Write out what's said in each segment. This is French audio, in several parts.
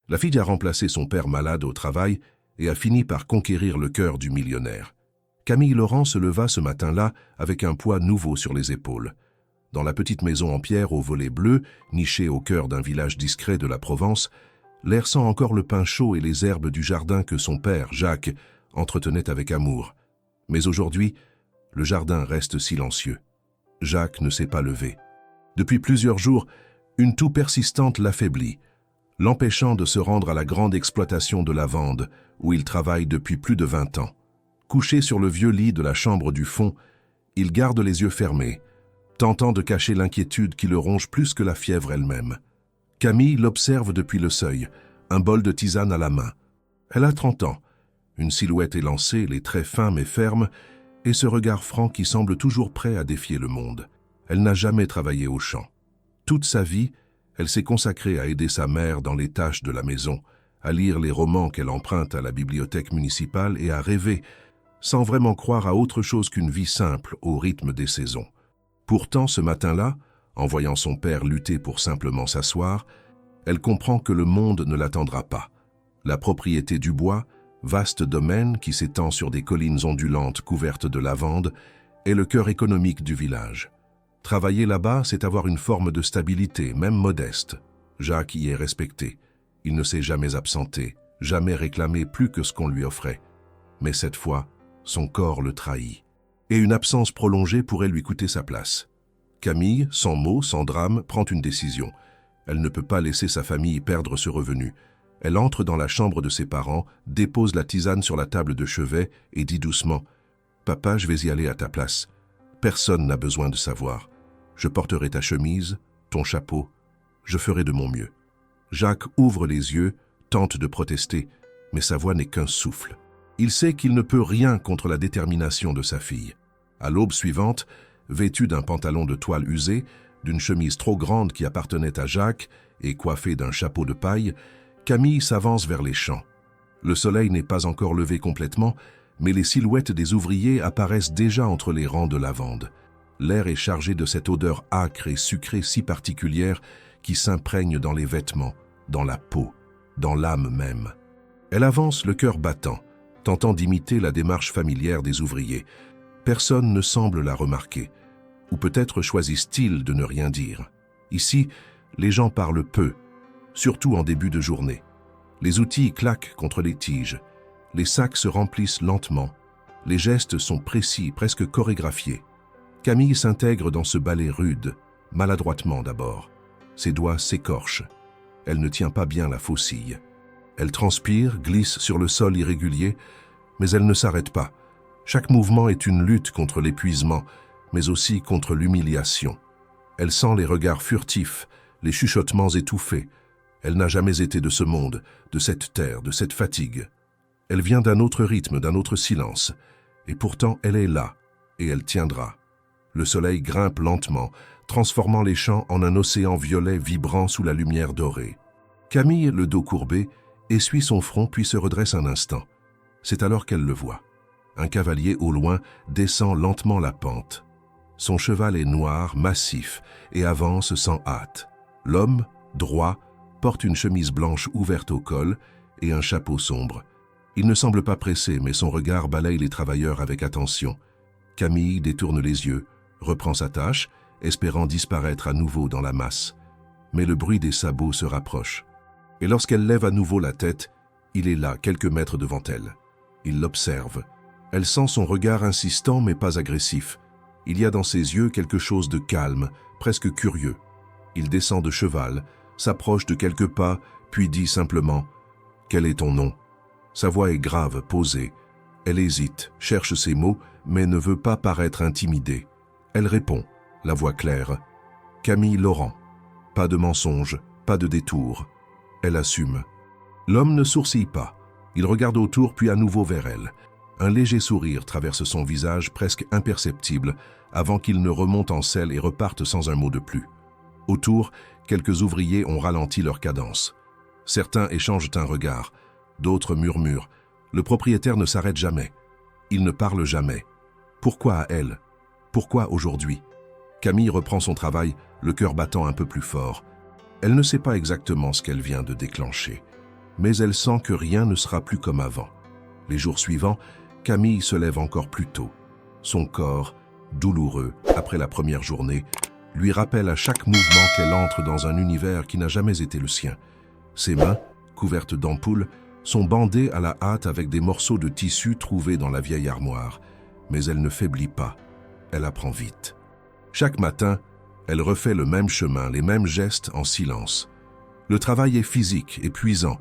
La fille a remplacé son père malade au travail et a fini par conquérir le cœur du millionnaire. Camille Laurent se leva ce matin-là avec un poids nouveau sur les épaules. Dans la petite maison en pierre aux volets bleus, nichée au cœur d'un village discret de la Provence, l'air sent encore le pain chaud et les herbes du jardin que son père, Jacques, entretenait avec amour. Mais aujourd'hui, le jardin reste silencieux. Jacques ne s'est pas levé. Depuis plusieurs jours, une toux persistante l'affaiblit, l'empêchant de se rendre à la grande exploitation de la Vende, où il travaille depuis plus de 20 ans. Couché sur le vieux lit de la chambre du fond, il garde les yeux fermés, tentant de cacher l'inquiétude qui le ronge plus que la fièvre elle-même. Camille l'observe depuis le seuil, un bol de tisane à la main. Elle a 30 ans, une silhouette élancée, les traits fins mais fermes, et ce regard franc qui semble toujours prêt à défier le monde. Elle n'a jamais travaillé au champ. Toute sa vie, elle s'est consacrée à aider sa mère dans les tâches de la maison, à lire les romans qu'elle emprunte à la bibliothèque municipale et à rêver, sans vraiment croire à autre chose qu'une vie simple au rythme des saisons. Pourtant, ce matin-là, en voyant son père lutter pour simplement s'asseoir, elle comprend que le monde ne l'attendra pas. La propriété du bois, vaste domaine qui s'étend sur des collines ondulantes couvertes de lavande, est le cœur économique du village. Travailler là-bas, c'est avoir une forme de stabilité, même modeste. Jacques y est respecté. Il ne s'est jamais absenté, jamais réclamé plus que ce qu'on lui offrait. Mais cette fois, son corps le trahit. Et une absence prolongée pourrait lui coûter sa place. Camille, sans mots, sans drame, prend une décision. Elle ne peut pas laisser sa famille perdre ce revenu. Elle entre dans la chambre de ses parents, dépose la tisane sur la table de chevet et dit doucement « Papa, je vais y aller à ta place. Personne n'a besoin de savoir. Je porterai ta chemise, ton chapeau. Je ferai de mon mieux. » Jacques ouvre les yeux, tente de protester, mais sa voix n'est qu'un souffle. Il sait qu'il ne peut rien contre la détermination de sa fille. À l'aube suivante, vêtue d'un pantalon de toile usé, d'une chemise trop grande qui appartenait à Jacques et coiffée d'un chapeau de paille, Camille s'avance vers les champs. Le soleil n'est pas encore levé complètement, mais les silhouettes des ouvriers apparaissent déjà entre les rangs de lavande. L'air est chargé de cette odeur âcre et sucrée si particulière qui s'imprègne dans les vêtements, dans la peau, dans l'âme même. Elle avance le cœur battant, tentant d'imiter la démarche familière des ouvriers. Personne ne semble la remarquer. Ou peut-être choisissent-ils de ne rien dire. Ici, les gens parlent peu, surtout en début de journée. Les outils claquent contre les tiges. Les sacs se remplissent lentement. Les gestes sont précis, presque chorégraphiés. Camille s'intègre dans ce ballet rude, maladroitement d'abord. Ses doigts s'écorchent. Elle ne tient pas bien la faucille. Elle transpire, glisse sur le sol irrégulier, mais elle ne s'arrête pas. Chaque mouvement est une lutte contre l'épuisement, mais aussi contre l'humiliation. Elle sent les regards furtifs, les chuchotements étouffés. Elle n'a jamais été de ce monde, de cette terre, de cette fatigue. Elle vient d'un autre rythme, d'un autre silence. Et pourtant, elle est là, et elle tiendra. Le soleil grimpe lentement, transformant les champs en un océan violet vibrant sous la lumière dorée. Camille, le dos courbé, essuie son front puis se redresse un instant. C'est alors qu'elle le voit. Un cavalier au loin descend lentement la pente. Son cheval est noir, massif, et avance sans hâte. L'homme, droit, porte une chemise blanche ouverte au col et un chapeau sombre. Il ne semble pas pressé, mais son regard balaye les travailleurs avec attention. Camille détourne les yeux, reprend sa tâche, espérant disparaître à nouveau dans la masse. Mais le bruit des sabots se rapproche. Et lorsqu'elle lève à nouveau la tête, il est là, quelques mètres devant elle. Il l'observe. Elle sent son regard insistant mais pas agressif. Il y a dans ses yeux quelque chose de calme, presque curieux. Il descend de cheval, s'approche de quelques pas, puis dit simplement « Quel est ton nom ?» Sa voix est grave, posée. Elle hésite, cherche ses mots, mais ne veut pas paraître intimidée. Elle répond, la voix claire « Camille Laurent ». Pas de mensonge, pas de détour. Elle assume. L'homme ne sourcille pas. Il regarde autour puis à nouveau vers elle. Un léger sourire traverse son visage presque imperceptible avant qu'il ne remonte en selle et reparte sans un mot de plus. Autour, quelques ouvriers ont ralenti leur cadence. Certains échangent un regard, d'autres murmurent. Le propriétaire ne s'arrête jamais. Il ne parle jamais. Pourquoi à elle? Pourquoi aujourd'hui? Camille reprend son travail, le cœur battant un peu plus fort. Elle ne sait pas exactement ce qu'elle vient de déclencher. mais elle sent que rien ne sera plus comme avant. Les jours suivants, Camille se lève encore plus tôt. Son corps, douloureux après la première journée, lui rappelle à chaque mouvement qu'elle entre dans un univers qui n'a jamais été le sien. Ses mains, couvertes d'ampoules, sont bandées à la hâte avec des morceaux de tissu trouvés dans la vieille armoire. Mais elle ne faiblit pas, elle apprend vite. Chaque matin, elle refait le même chemin, les mêmes gestes en silence. Le travail est physique, épuisant,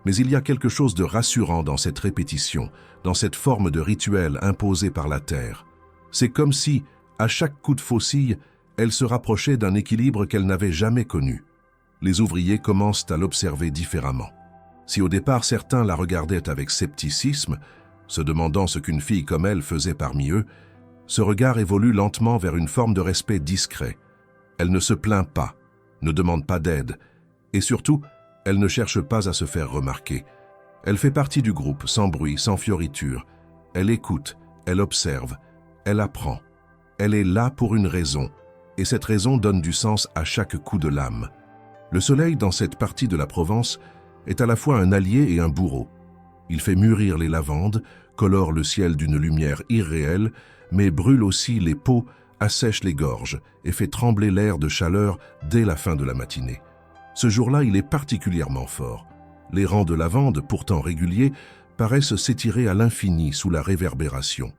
mais il y a quelque chose de rassurant dans cette répétition, dans cette forme de rituel imposé par la terre. C'est comme si, à chaque coup de faucille, elle se rapprochait d'un équilibre qu'elle n'avait jamais connu. Les ouvriers commencent à l'observer différemment. Si au départ certains la regardaient avec scepticisme, se demandant ce qu'une fille comme elle faisait parmi eux, ce regard évolue lentement vers une forme de respect discret. Elle ne se plaint pas, ne demande pas d'aide, et surtout, elle ne cherche pas à se faire remarquer. Elle fait partie du groupe, sans bruit, sans fioriture. Elle écoute, elle observe, elle apprend. Elle est là pour une raison, et cette raison donne du sens à chaque coup de lame. Le soleil, dans cette partie de la Provence, est à la fois un allié et un bourreau. Il fait mûrir les lavandes, colore le ciel d'une lumière irréelle, mais brûle aussi les peaux, assèche les gorges et fait trembler l'air de chaleur dès la fin de la matinée. Ce jour-là, il est particulièrement fort. Les rangs de lavandes, pourtant réguliers, paraissent s'étirer à l'infini sous la réverbération.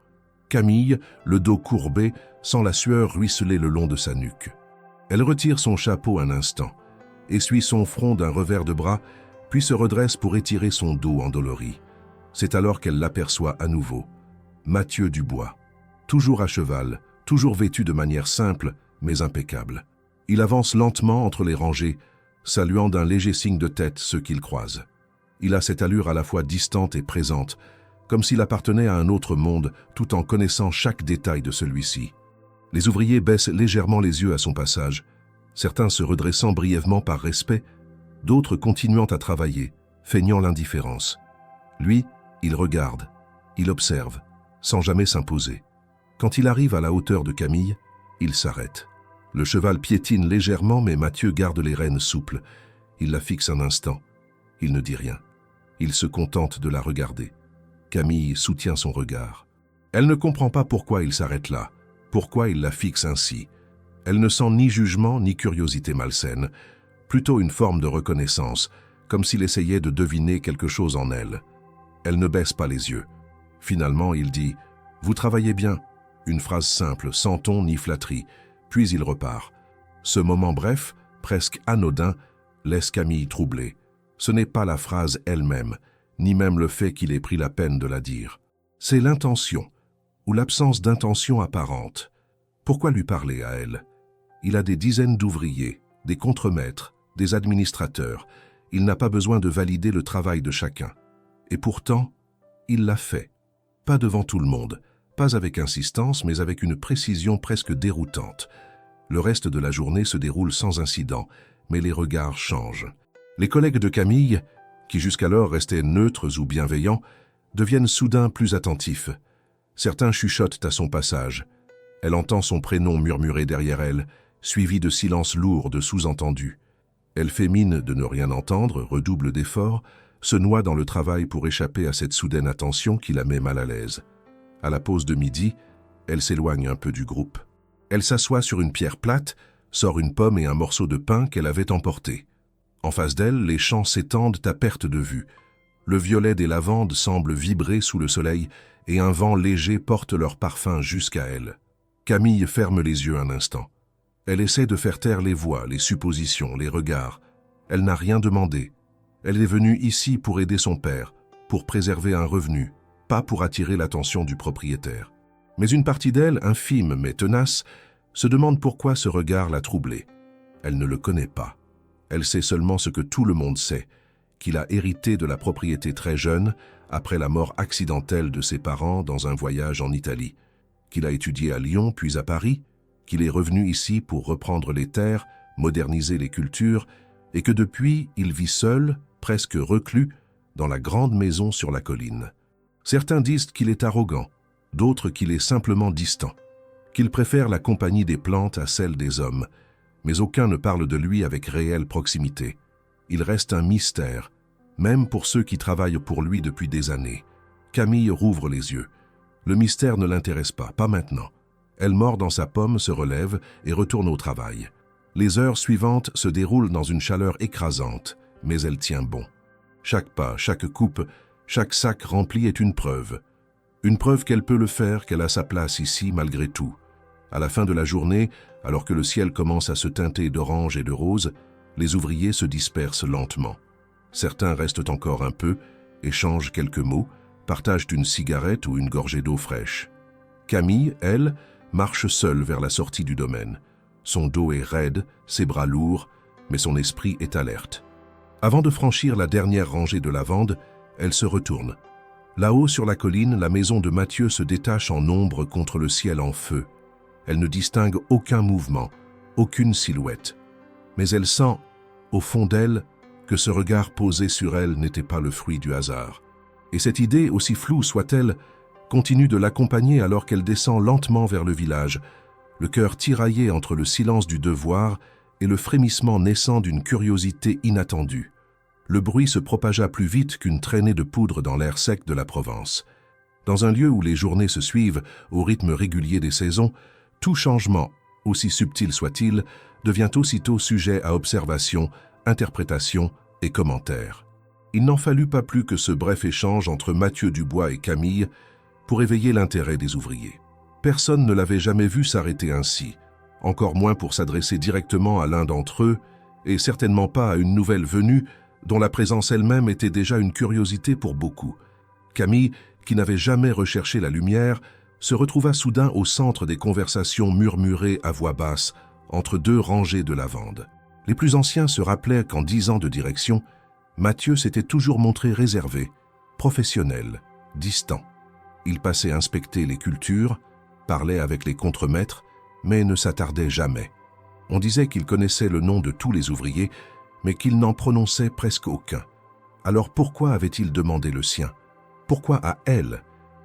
Camille, le dos courbé, sent la sueur ruisseler le long de sa nuque. Elle retire son chapeau un instant, essuie son front d'un revers de bras, puis se redresse pour étirer son dos endolori. C'est alors qu'elle l'aperçoit à nouveau. Mathieu Dubois, toujours à cheval, toujours vêtu de manière simple, mais impeccable. Il avance lentement entre les rangées, saluant d'un léger signe de tête ceux qu'il croise. Il a cette allure à la fois distante et présente, comme s'il appartenait à un autre monde, tout en connaissant chaque détail de celui-ci. Les ouvriers baissent légèrement les yeux à son passage, certains se redressant brièvement par respect, d'autres continuant à travailler, feignant l'indifférence. Lui, il regarde, il observe, sans jamais s'imposer. Quand il arrive à la hauteur de Camille, il s'arrête. Le cheval piétine légèrement, mais Mathieu garde les rênes souples. Il la fixe un instant. Il ne dit rien. Il se contente de la regarder. Camille soutient son regard. Elle ne comprend pas pourquoi il s'arrête là, pourquoi il la fixe ainsi. Elle ne sent ni jugement ni curiosité malsaine, plutôt une forme de reconnaissance, comme s'il essayait de deviner quelque chose en elle. Elle ne baisse pas les yeux. Finalement, il dit « Vous travaillez bien », une phrase simple, sans ton ni flatterie, puis il repart. Ce moment bref, presque anodin, laisse Camille troublée. Ce n'est pas la phrase elle-même, ni même le fait qu'il ait pris la peine de la dire. C'est l'intention, ou l'absence d'intention apparente. Pourquoi lui parler à elle? Il a des dizaines d'ouvriers, des contremaîtres, des administrateurs. Il n'a pas besoin de valider le travail de chacun. Et pourtant, il l'a fait. Pas devant tout le monde, pas avec insistance, mais avec une précision presque déroutante. Le reste de la journée se déroule sans incident, mais les regards changent. Les collègues de Camille, qui jusqu'alors restaient neutres ou bienveillants, deviennent soudain plus attentifs. Certains chuchotent à son passage. Elle entend son prénom murmurer derrière elle, suivi de silences lourds de sous-entendus. Elle fait mine de ne rien entendre, redouble d'efforts, se noie dans le travail pour échapper à cette soudaine attention qui la met mal à l'aise. À la pause de midi, elle s'éloigne un peu du groupe. Elle s'assoit sur une pierre plate, sort une pomme et un morceau de pain qu'elle avait emporté. En face d'elle, les champs s'étendent à perte de vue. Le violet des lavandes semble vibrer sous le soleil et un vent léger porte leur parfum jusqu'à elle. Camille ferme les yeux un instant. Elle essaie de faire taire les voix, les suppositions, les regards. Elle n'a rien demandé. Elle est venue ici pour aider son père, pour préserver un revenu, pas pour attirer l'attention du propriétaire. Mais une partie d'elle, infime mais tenace, se demande pourquoi ce regard l'a troublée. Elle ne le connaît pas. Elle sait seulement ce que tout le monde sait, qu'il a hérité de la propriété très jeune, après la mort accidentelle de ses parents dans un voyage en Italie, qu'il a étudié à Lyon puis à Paris, qu'il est revenu ici pour reprendre les terres, moderniser les cultures, et que depuis, il vit seul, presque reclus, dans la grande maison sur la colline. Certains disent qu'il est arrogant, d'autres qu'il est simplement distant, qu'il préfère la compagnie des plantes à celle des hommes, mais aucun ne parle de lui avec réelle proximité. Il reste un mystère, même pour ceux qui travaillent pour lui depuis des années. Camille rouvre les yeux. Le mystère ne l'intéresse pas maintenant. Elle mord dans sa pomme, se relève et retourne au travail. Les heures suivantes se déroulent dans une chaleur écrasante, mais elle tient bon. Chaque pas, chaque coupe, chaque sac rempli est une preuve. Une preuve qu'elle peut le faire, qu'elle a sa place ici malgré tout. À la fin de la journée, alors que le ciel commence à se teinter d'orange et de rose, les ouvriers se dispersent lentement. Certains restent encore un peu, échangent quelques mots, partagent une cigarette ou une gorgée d'eau fraîche. Camille, elle, marche seule vers la sortie du domaine. Son dos est raide, ses bras lourds, mais son esprit est alerte. Avant de franchir la dernière rangée de lavande, elle se retourne. Là-haut sur la colline, la maison de Mathieu se détache en ombre contre le ciel en feu. Elle ne distingue aucun mouvement, aucune silhouette. Mais elle sent, au fond d'elle, que ce regard posé sur elle n'était pas le fruit du hasard. Et cette idée, aussi floue soit-elle, continue de l'accompagner alors qu'elle descend lentement vers le village, le cœur tiraillé entre le silence du devoir et le frémissement naissant d'une curiosité inattendue. Le bruit se propagea plus vite qu'une traînée de poudre dans l'air sec de la Provence. Dans un lieu où les journées se suivent au rythme régulier des saisons, tout changement, aussi subtil soit-il, devient aussitôt sujet à observation, interprétation et commentaire. Il n'en fallut pas plus que ce bref échange entre Mathieu Dubois et Camille pour éveiller l'intérêt des ouvriers. Personne ne l'avait jamais vu s'arrêter ainsi, encore moins pour s'adresser directement à l'un d'entre eux, et certainement pas à une nouvelle venue dont la présence elle-même était déjà une curiosité pour beaucoup. Camille, qui n'avait jamais recherché la lumière, se retrouva soudain au centre des conversations murmurées à voix basse entre deux rangées de lavandes. Les plus anciens se rappelaient qu'en 10 ans de direction, Mathieu s'était toujours montré réservé, professionnel, distant. Il passait inspecter les cultures, parlait avec les contremaîtres, mais ne s'attardait jamais. On disait qu'il connaissait le nom de tous les ouvriers, mais qu'il n'en prononçait presque aucun. Alors pourquoi avait-il demandé le sien? Pourquoi à elle?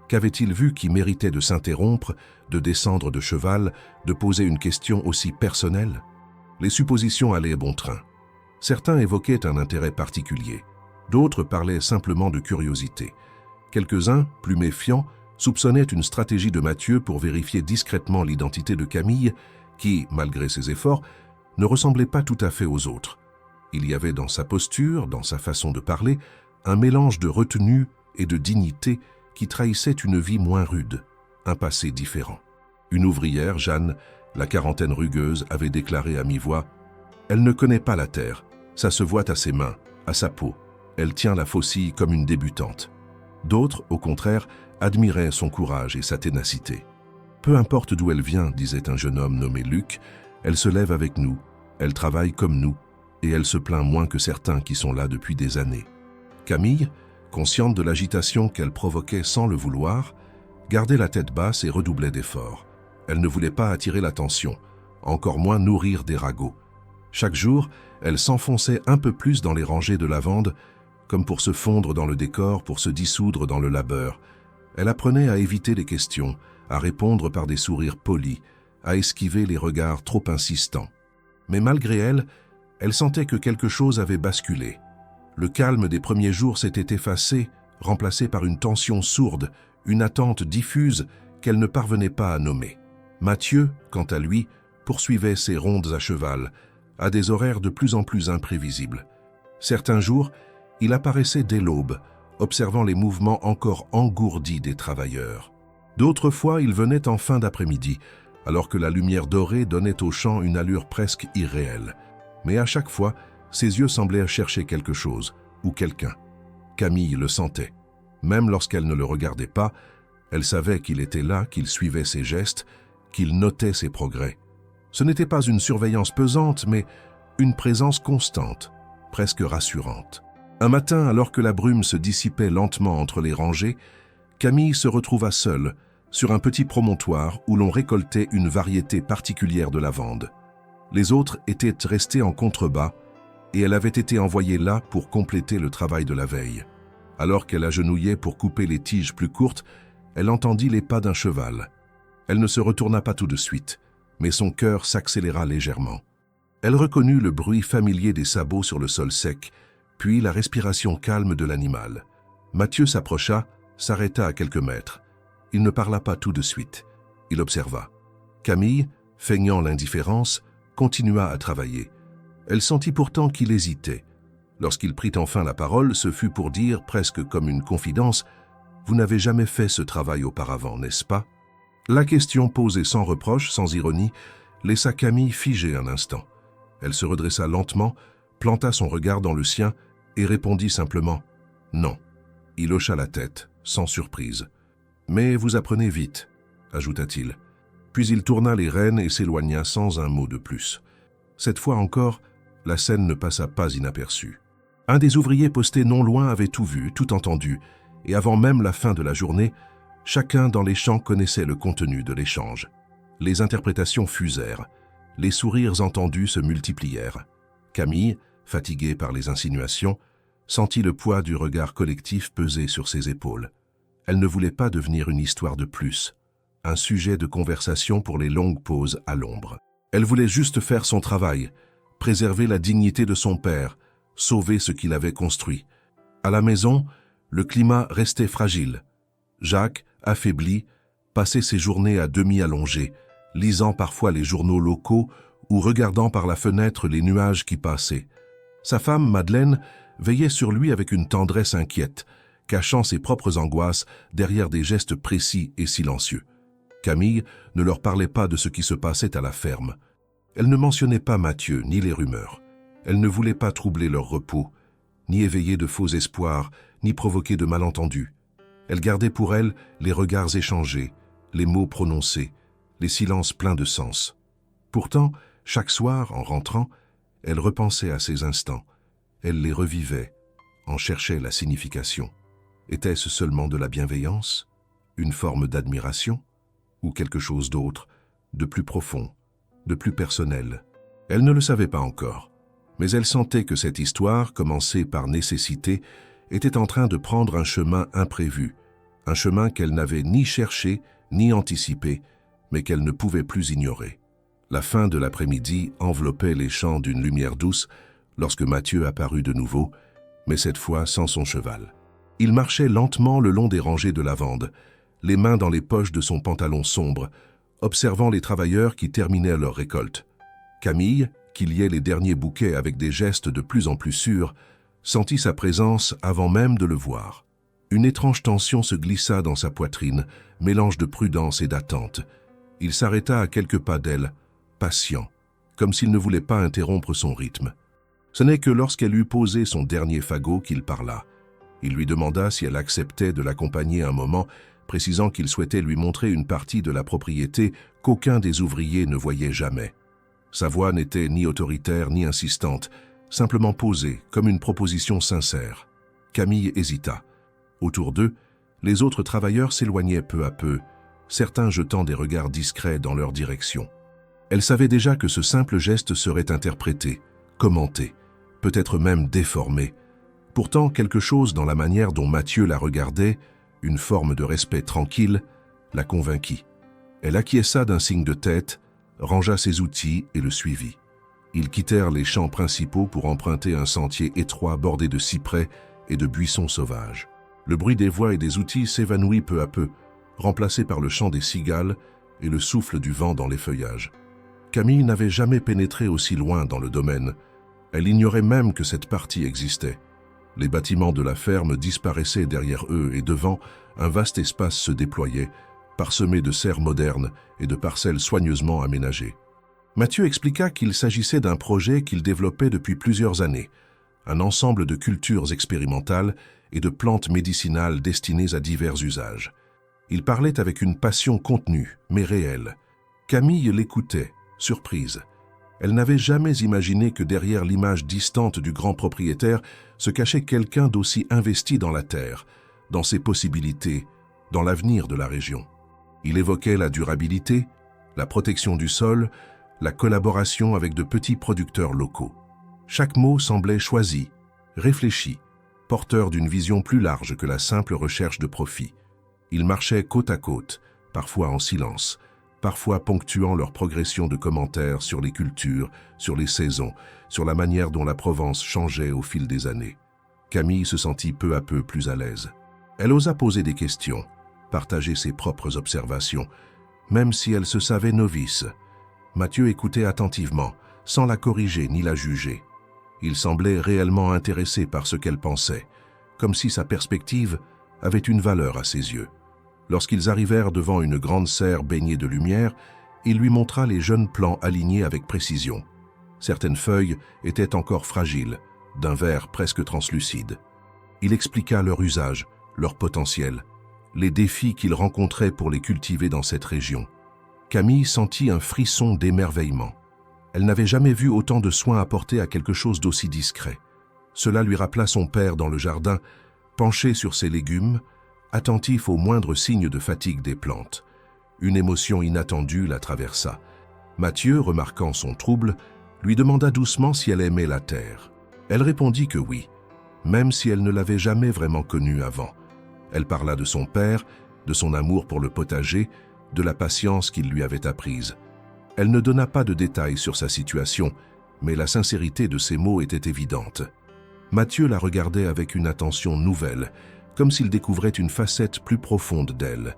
Qu'avait-il vu qui méritait de s'interrompre, de descendre de cheval, de poser une question aussi personnelle? Les suppositions allaient bon train. Certains évoquaient un intérêt particulier, d'autres parlaient simplement de curiosité. Quelques-uns, plus méfiants, soupçonnaient une stratégie de Mathieu pour vérifier discrètement l'identité de Camille, qui, malgré ses efforts, ne ressemblait pas tout à fait aux autres. Il y avait dans sa posture, dans sa façon de parler, un mélange de retenue et de dignité qui trahissait une vie moins rude, un passé différent. Une ouvrière, Jeanne, la quarantaine rugueuse, avait déclaré à mi-voix « Elle ne connaît pas la terre, ça se voit à ses mains, à sa peau. Elle tient la faucille comme une débutante. » D'autres, au contraire, admiraient son courage et sa ténacité. « Peu importe d'où elle vient, disait un jeune homme nommé Luc, elle se lève avec nous, elle travaille comme nous, et elle se plaint moins que certains qui sont là depuis des années. » Camille, consciente de l'agitation qu'elle provoquait sans le vouloir, gardait la tête basse et redoublait d'efforts. Elle ne voulait pas attirer l'attention, encore moins nourrir des ragots. Chaque jour, elle s'enfonçait un peu plus dans les rangées de lavande, comme pour se fondre dans le décor, pour se dissoudre dans le labeur. Elle apprenait à éviter les questions, à répondre par des sourires polis, à esquiver les regards trop insistants. Mais malgré elle, elle sentait que quelque chose avait basculé. Le calme des premiers jours s'était effacé, remplacé par une tension sourde, une attente diffuse qu'elle ne parvenait pas à nommer. Mathieu, quant à lui, poursuivait ses rondes à cheval, à des horaires de plus en plus imprévisibles. Certains jours, il apparaissait dès l'aube, observant les mouvements encore engourdis des travailleurs. D'autres fois, il venait en fin d'après-midi, alors que la lumière dorée donnait au champ une allure presque irréelle. Mais à chaque fois, ses yeux semblaient chercher quelque chose, ou quelqu'un. Camille le sentait. Même lorsqu'elle ne le regardait pas, elle savait qu'il était là, qu'il suivait ses gestes, qu'il notait ses progrès. Ce n'était pas une surveillance pesante, mais une présence constante, presque rassurante. Un matin, alors que la brume se dissipait lentement entre les rangées, Camille se retrouva seule, sur un petit promontoire où l'on récoltait une variété particulière de lavande. Les autres étaient restés en contrebas, et elle avait été envoyée là pour compléter le travail de la veille. Alors qu'elle agenouillait pour couper les tiges plus courtes, elle entendit les pas d'un cheval. Elle ne se retourna pas tout de suite, mais son cœur s'accéléra légèrement. Elle reconnut le bruit familier des sabots sur le sol sec, puis la respiration calme de l'animal. Mathieu s'approcha, s'arrêta à quelques mètres. Il ne parla pas tout de suite. Il observa. Camille, feignant l'indifférence, continua à travailler. Elle sentit pourtant qu'il hésitait. Lorsqu'il prit enfin la parole, ce fut pour dire, presque comme une confidence, « Vous n'avez jamais fait ce travail auparavant, n'est-ce pas ?» La question posée sans reproche, sans ironie, laissa Camille figée un instant. Elle se redressa lentement, planta son regard dans le sien et répondit simplement « Non ». Il hocha la tête, sans surprise. « Mais vous apprenez vite », ajouta-t-il. Puis il tourna les rênes et s'éloigna sans un mot de plus. Cette fois encore, la scène ne passa pas inaperçue. Un des ouvriers postés non loin avait tout vu, tout entendu, et avant même la fin de la journée, chacun dans les champs connaissait le contenu de l'échange. Les interprétations fusèrent, les sourires entendus se multiplièrent. Camille, fatiguée par les insinuations, sentit le poids du regard collectif peser sur ses épaules. Elle ne voulait pas devenir une histoire de plus, un sujet de conversation pour les longues pauses à l'ombre. Elle voulait juste faire son travail, préserver la dignité de son père, sauver ce qu'il avait construit. À la maison, le climat restait fragile. Jacques, affaibli, passait ses journées à demi allongé, lisant parfois les journaux locaux ou regardant par la fenêtre les nuages qui passaient. Sa femme, Madeleine, veillait sur lui avec une tendresse inquiète, cachant ses propres angoisses derrière des gestes précis et silencieux. Camille ne leur parlait pas de ce qui se passait à la ferme. Elle ne mentionnait pas Mathieu ni les rumeurs. Elle ne voulait pas troubler leur repos, ni éveiller de faux espoirs, ni provoquer de malentendus. Elle gardait pour elle les regards échangés, les mots prononcés, les silences pleins de sens. Pourtant, chaque soir, en rentrant, elle repensait à ces instants. Elle les revivait, en cherchait la signification. Était-ce seulement de la bienveillance, une forme d'admiration, ou quelque chose d'autre, de plus profond, de plus personnel? Elle ne le savait pas encore, mais elle sentait que cette histoire, commencée par nécessité, était en train de prendre un chemin imprévu, un chemin qu'elle n'avait ni cherché, ni anticipé, mais qu'elle ne pouvait plus ignorer. La fin de l'après-midi enveloppait les champs d'une lumière douce lorsque Mathieu apparut de nouveau, mais cette fois sans son cheval. Il marchait lentement le long des rangées de lavande, les mains dans les poches de son pantalon sombre, observant les travailleurs qui terminaient leur récolte. Camille, qui liait les derniers bouquets avec des gestes de plus en plus sûrs, sentit sa présence avant même de le voir. Une étrange tension se glissa dans sa poitrine, mélange de prudence et d'attente. Il s'arrêta à quelques pas d'elle, patient, comme s'il ne voulait pas interrompre son rythme. Ce n'est que lorsqu'elle eut posé son dernier fagot qu'il parla. Il lui demanda si elle acceptait de l'accompagner un moment, précisant qu'il souhaitait lui montrer une partie de la propriété qu'aucun des ouvriers ne voyait jamais. Sa voix n'était ni autoritaire ni insistante, simplement posée, comme une proposition sincère. Camille hésita. Autour d'eux, les autres travailleurs s'éloignaient peu à peu, certains jetant des regards discrets dans leur direction. Elle savait déjà que ce simple geste serait interprété, commenté, peut-être même déformé. Pourtant, quelque chose dans la manière dont Mathieu la regardait, une forme de respect tranquille, la convainquit. Elle acquiesça d'un signe de tête, rangea ses outils et le suivit. Ils quittèrent les champs principaux pour emprunter un sentier étroit bordé de cyprès et de buissons sauvages. Le bruit des voix et des outils s'évanouit peu à peu, remplacé par le chant des cigales et le souffle du vent dans les feuillages. Camille n'avait jamais pénétré aussi loin dans le domaine. Elle ignorait même que cette partie existait. Les bâtiments de la ferme disparaissaient derrière eux et devant, un vaste espace se déployait, parsemé de serres modernes et de parcelles soigneusement aménagées. Mathieu expliqua qu'il s'agissait d'un projet qu'il développait depuis plusieurs années, un ensemble de cultures expérimentales et de plantes médicinales destinées à divers usages. Il parlait avec une passion contenue, mais réelle. Camille l'écoutait, surprise. Elle n'avait jamais imaginé que derrière l'image distante du grand propriétaire se cachait quelqu'un d'aussi investi dans la terre, dans ses possibilités, dans l'avenir de la région. Il évoquait la durabilité, la protection du sol, la collaboration avec de petits producteurs locaux. Chaque mot semblait choisi, réfléchi, porteur d'une vision plus large que la simple recherche de profit. Ils marchaient côte à côte, parfois en silence, parfois ponctuant leur progression de commentaires sur les cultures, sur les saisons, sur la manière dont la Provence changeait au fil des années. Camille se sentit peu à peu plus à l'aise. Elle osa poser des questions, partager ses propres observations, même si elle se savait novice. Mathieu écoutait attentivement, sans la corriger ni la juger. Il semblait réellement intéressé par ce qu'elle pensait, comme si sa perspective avait une valeur à ses yeux. Lorsqu'ils arrivèrent devant une grande serre baignée de lumière, il lui montra les jeunes plants alignés avec précision. Certaines feuilles étaient encore fragiles, d'un vert presque translucide. Il expliqua leur usage, leur potentiel, les défis qu'ils rencontraient pour les cultiver dans cette région. Camille sentit un frisson d'émerveillement. Elle n'avait jamais vu autant de soins apportés à quelque chose d'aussi discret. Cela lui rappela son père dans le jardin, penché sur ses légumes, attentif aux moindres signes de fatigue des plantes. Une émotion inattendue la traversa. Mathieu, remarquant son trouble, lui demanda doucement si elle aimait la terre. Elle répondit que oui, même si elle ne l'avait jamais vraiment connue avant. Elle parla de son père, de son amour pour le potager, de la patience qu'il lui avait apprise. Elle ne donna pas de détails sur sa situation, mais la sincérité de ses mots était évidente. Mathieu la regardait avec une attention nouvelle, comme s'il découvrait une facette plus profonde d'elle.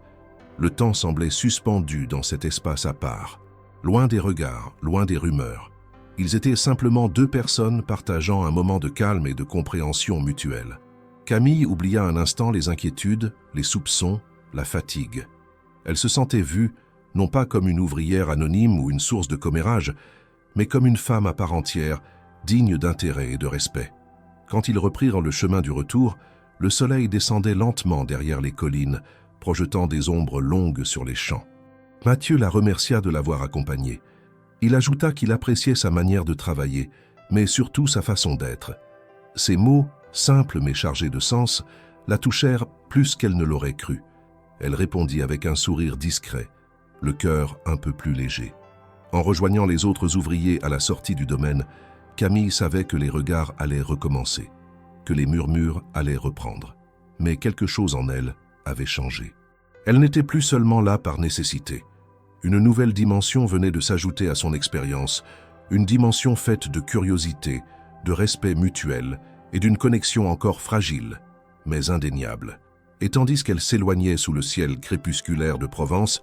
Le temps semblait suspendu dans cet espace à part, loin des regards, loin des rumeurs. Ils étaient simplement deux personnes partageant un moment de calme et de compréhension mutuelle. Camille oublia un instant les inquiétudes, les soupçons, la fatigue. Elle se sentait vue, non pas comme une ouvrière anonyme ou une source de commérage, mais comme une femme à part entière, digne d'intérêt et de respect. Quand ils reprirent le chemin du retour, le soleil descendait lentement derrière les collines, projetant des ombres longues sur les champs. Mathieu la remercia de l'avoir accompagnée. Il ajouta qu'il appréciait sa manière de travailler, mais surtout sa façon d'être. Ces mots, simples mais chargés de sens, la touchèrent plus qu'elle ne l'aurait cru. Elle répondit avec un sourire discret, le cœur un peu plus léger. En rejoignant les autres ouvriers à la sortie du domaine, Camille savait que les regards allaient recommencer, que les murmures allaient reprendre. Mais quelque chose en elle avait changé. Elle n'était plus seulement là par nécessité. Une nouvelle dimension venait de s'ajouter à son expérience, une dimension faite de curiosité, de respect mutuel et d'une connexion encore fragile, mais indéniable. Et tandis qu'elle s'éloignait sous le ciel crépusculaire de Provence,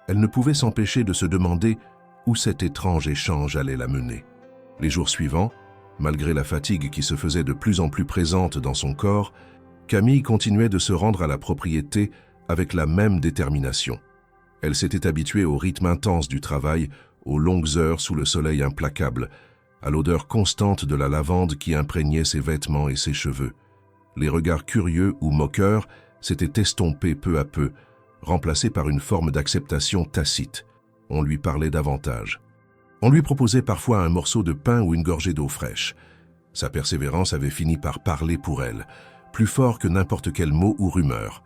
elle ne pouvait s'empêcher de se demander où cet étrange échange allait la mener. Les jours suivants, malgré la fatigue qui se faisait de plus en plus présente dans son corps, Camille continuait de se rendre à la propriété avec la même détermination. Elle s'était habituée au rythme intense du travail, aux longues heures sous le soleil implacable, à l'odeur constante de la lavande qui imprégnait ses vêtements et ses cheveux. Les regards curieux ou moqueurs s'étaient estompés peu à peu, remplacés par une forme d'acceptation tacite. On lui parlait davantage. On lui proposait parfois un morceau de pain ou une gorgée d'eau fraîche. Sa persévérance avait fini par parler pour elle, plus fort que n'importe quel mot ou rumeur.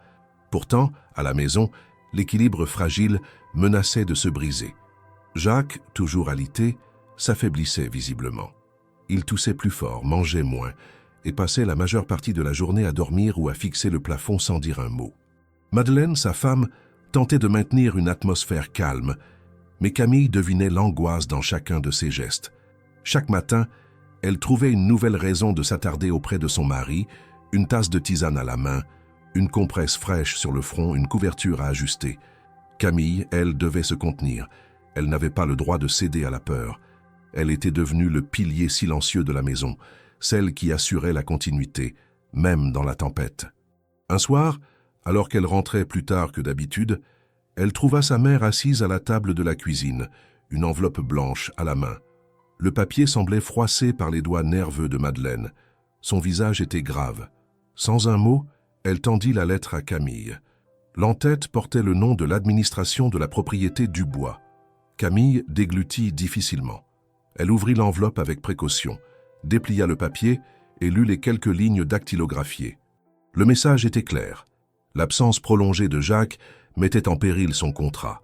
Pourtant, à la maison, l'équilibre fragile menaçait de se briser. Jacques, toujours alité, s'affaiblissait visiblement. Il toussait plus fort, mangeait moins, et passait la majeure partie de la journée à dormir ou à fixer le plafond sans dire un mot. Madeleine, sa femme, tentait de maintenir une atmosphère calme, mais Camille devinait l'angoisse dans chacun de ses gestes. Chaque matin, elle trouvait une nouvelle raison de s'attarder auprès de son mari, une tasse de tisane à la main, une compresse fraîche sur le front, une couverture à ajuster. Camille, elle, devait se contenir. Elle n'avait pas le droit de céder à la peur. Elle était devenue le pilier silencieux de la maison, celle qui assurait la continuité, même dans la tempête. Un soir, alors qu'elle rentrait plus tard que d'habitude, elle trouva sa mère assise à la table de la cuisine, une enveloppe blanche à la main. Le papier semblait froissé par les doigts nerveux de Madeleine. Son visage était grave. Sans un mot, elle tendit la lettre à Camille. L'en-tête portait le nom de l'administration de la propriété Dubois. Camille déglutit difficilement. Elle ouvrit l'enveloppe avec précaution, déplia le papier et lut les quelques lignes dactylographiées. Le message était clair. L'absence prolongée de Jacques mettait en péril son contrat.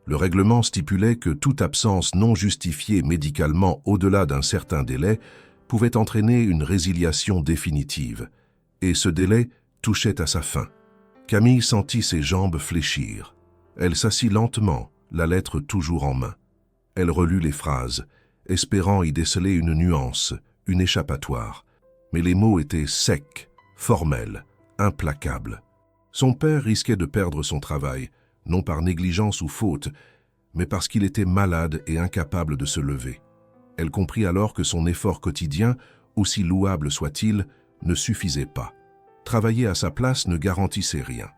Le règlement stipulait que toute absence non justifiée médicalement au-delà d'un certain délai pouvait entraîner une résiliation définitive. Et ce délai touchait à sa fin. Camille sentit ses jambes fléchir. Elle s'assit lentement, la lettre toujours en main. Elle relut les phrases, espérant y déceler une nuance, une échappatoire. Mais les mots étaient secs, formelle, implacable. Son père risquait de perdre son travail, non par négligence ou faute, mais parce qu'il était malade et incapable de se lever. Elle comprit alors que son effort quotidien, aussi louable soit-il, ne suffisait pas. Travailler à sa place ne garantissait rien.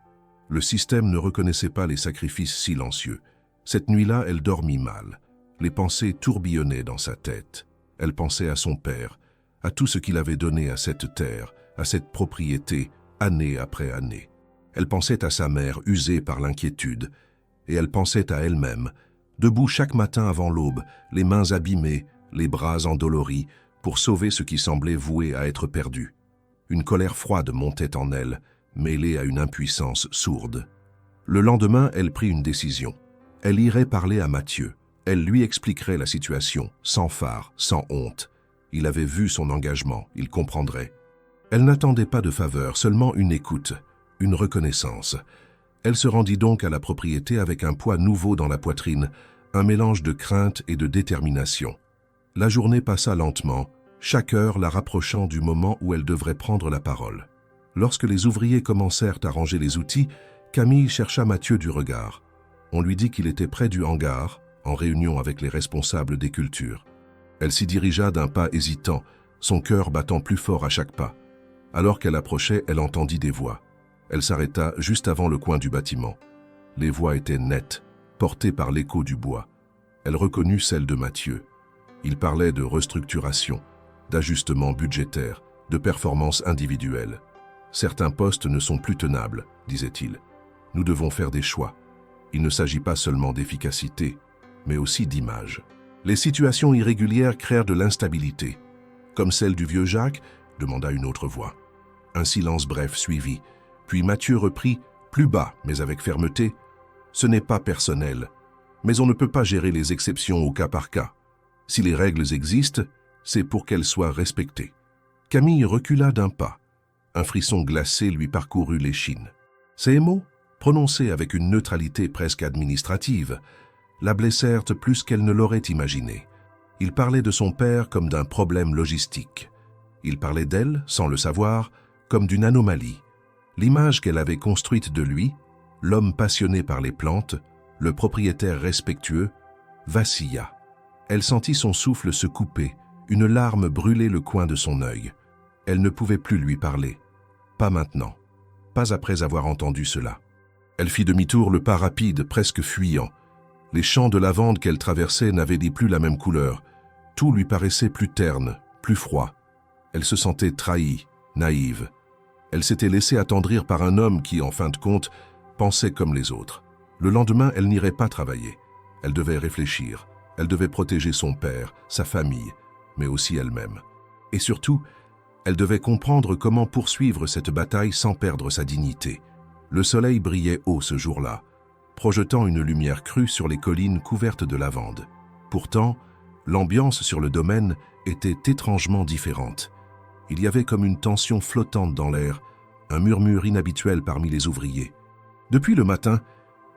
Le système ne reconnaissait pas les sacrifices silencieux. Cette nuit-là, elle dormit mal. Les pensées tourbillonnaient dans sa tête. Elle pensait à son père, à tout ce qu'il avait donné à cette terre, à cette propriété, année après année. Elle pensait à sa mère, usée par l'inquiétude, et elle pensait à elle-même, debout chaque matin avant l'aube, les mains abîmées, les bras endoloris, pour sauver ce qui semblait voué à être perdu. Une colère froide montait en elle, mêlée à une impuissance sourde. Le lendemain, elle prit une décision. Elle irait parler à Mathieu. Elle lui expliquerait la situation, sans phare, sans honte. Il avait vu son engagement, il comprendrait. Elle n'attendait pas de faveur, seulement une écoute, une reconnaissance. Elle se rendit donc à la propriété avec un poids nouveau dans la poitrine, un mélange de crainte et de détermination. La journée passa lentement, chaque heure la rapprochant du moment où elle devrait prendre la parole. Lorsque les ouvriers commencèrent à ranger les outils, Camille chercha Mathieu du regard. On lui dit qu'il était près du hangar, en réunion avec les responsables des cultures. Elle s'y dirigea d'un pas hésitant, son cœur battant plus fort à chaque pas. Alors qu'elle approchait, elle entendit des voix. Elle s'arrêta juste avant le coin du bâtiment. Les voix étaient nettes, portées par l'écho du bois. Elle reconnut celle de Mathieu. Il parlait de restructuration, d'ajustement budgétaire, de performance individuelle. Certains postes ne sont plus tenables, disait-il. Nous devons faire des choix. Il ne s'agit pas seulement d'efficacité, mais aussi d'image. Les situations irrégulières créèrent de l'instabilité. Comme celle du vieux Jacques, demanda une autre voix. Un silence bref suivit, puis Mathieu reprit, plus bas mais avec fermeté. Ce n'est pas personnel, mais on ne peut pas gérer les exceptions au cas par cas. Si les règles existent, c'est pour qu'elles soient respectées. Camille recula d'un pas. Un frisson glacé lui parcourut l'échine. Ces mots, prononcés avec une neutralité presque administrative, la blessèrent plus qu'elle ne l'aurait imaginé. Il parlait de son père comme d'un problème logistique. Il parlait d'elle, sans le savoir, comme d'une anomalie. L'image qu'elle avait construite de lui, l'homme passionné par les plantes, le propriétaire respectueux, vacilla. Elle sentit son souffle se couper, une larme brûler le coin de son œil. Elle ne pouvait plus lui parler. Pas maintenant. Pas après avoir entendu cela. Elle fit demi-tour, le pas rapide, presque fuyant. Les champs de lavande qu'elle traversait n'avaient plus la même couleur. Tout lui paraissait plus terne, plus froid. Elle se sentait trahie, naïve. Elle s'était laissée attendrir par un homme qui, en fin de compte, pensait comme les autres. Le lendemain, elle n'irait pas travailler. Elle devait réfléchir. Elle devait protéger son père, sa famille, mais aussi elle-même. Et surtout, elle devait comprendre comment poursuivre cette bataille sans perdre sa dignité. Le soleil brillait haut ce jour-là, projetant une lumière crue sur les collines couvertes de lavande. Pourtant, l'ambiance sur le domaine était étrangement différente. Il y avait comme une tension flottante dans l'air, un murmure inhabituel parmi les ouvriers. Depuis le matin,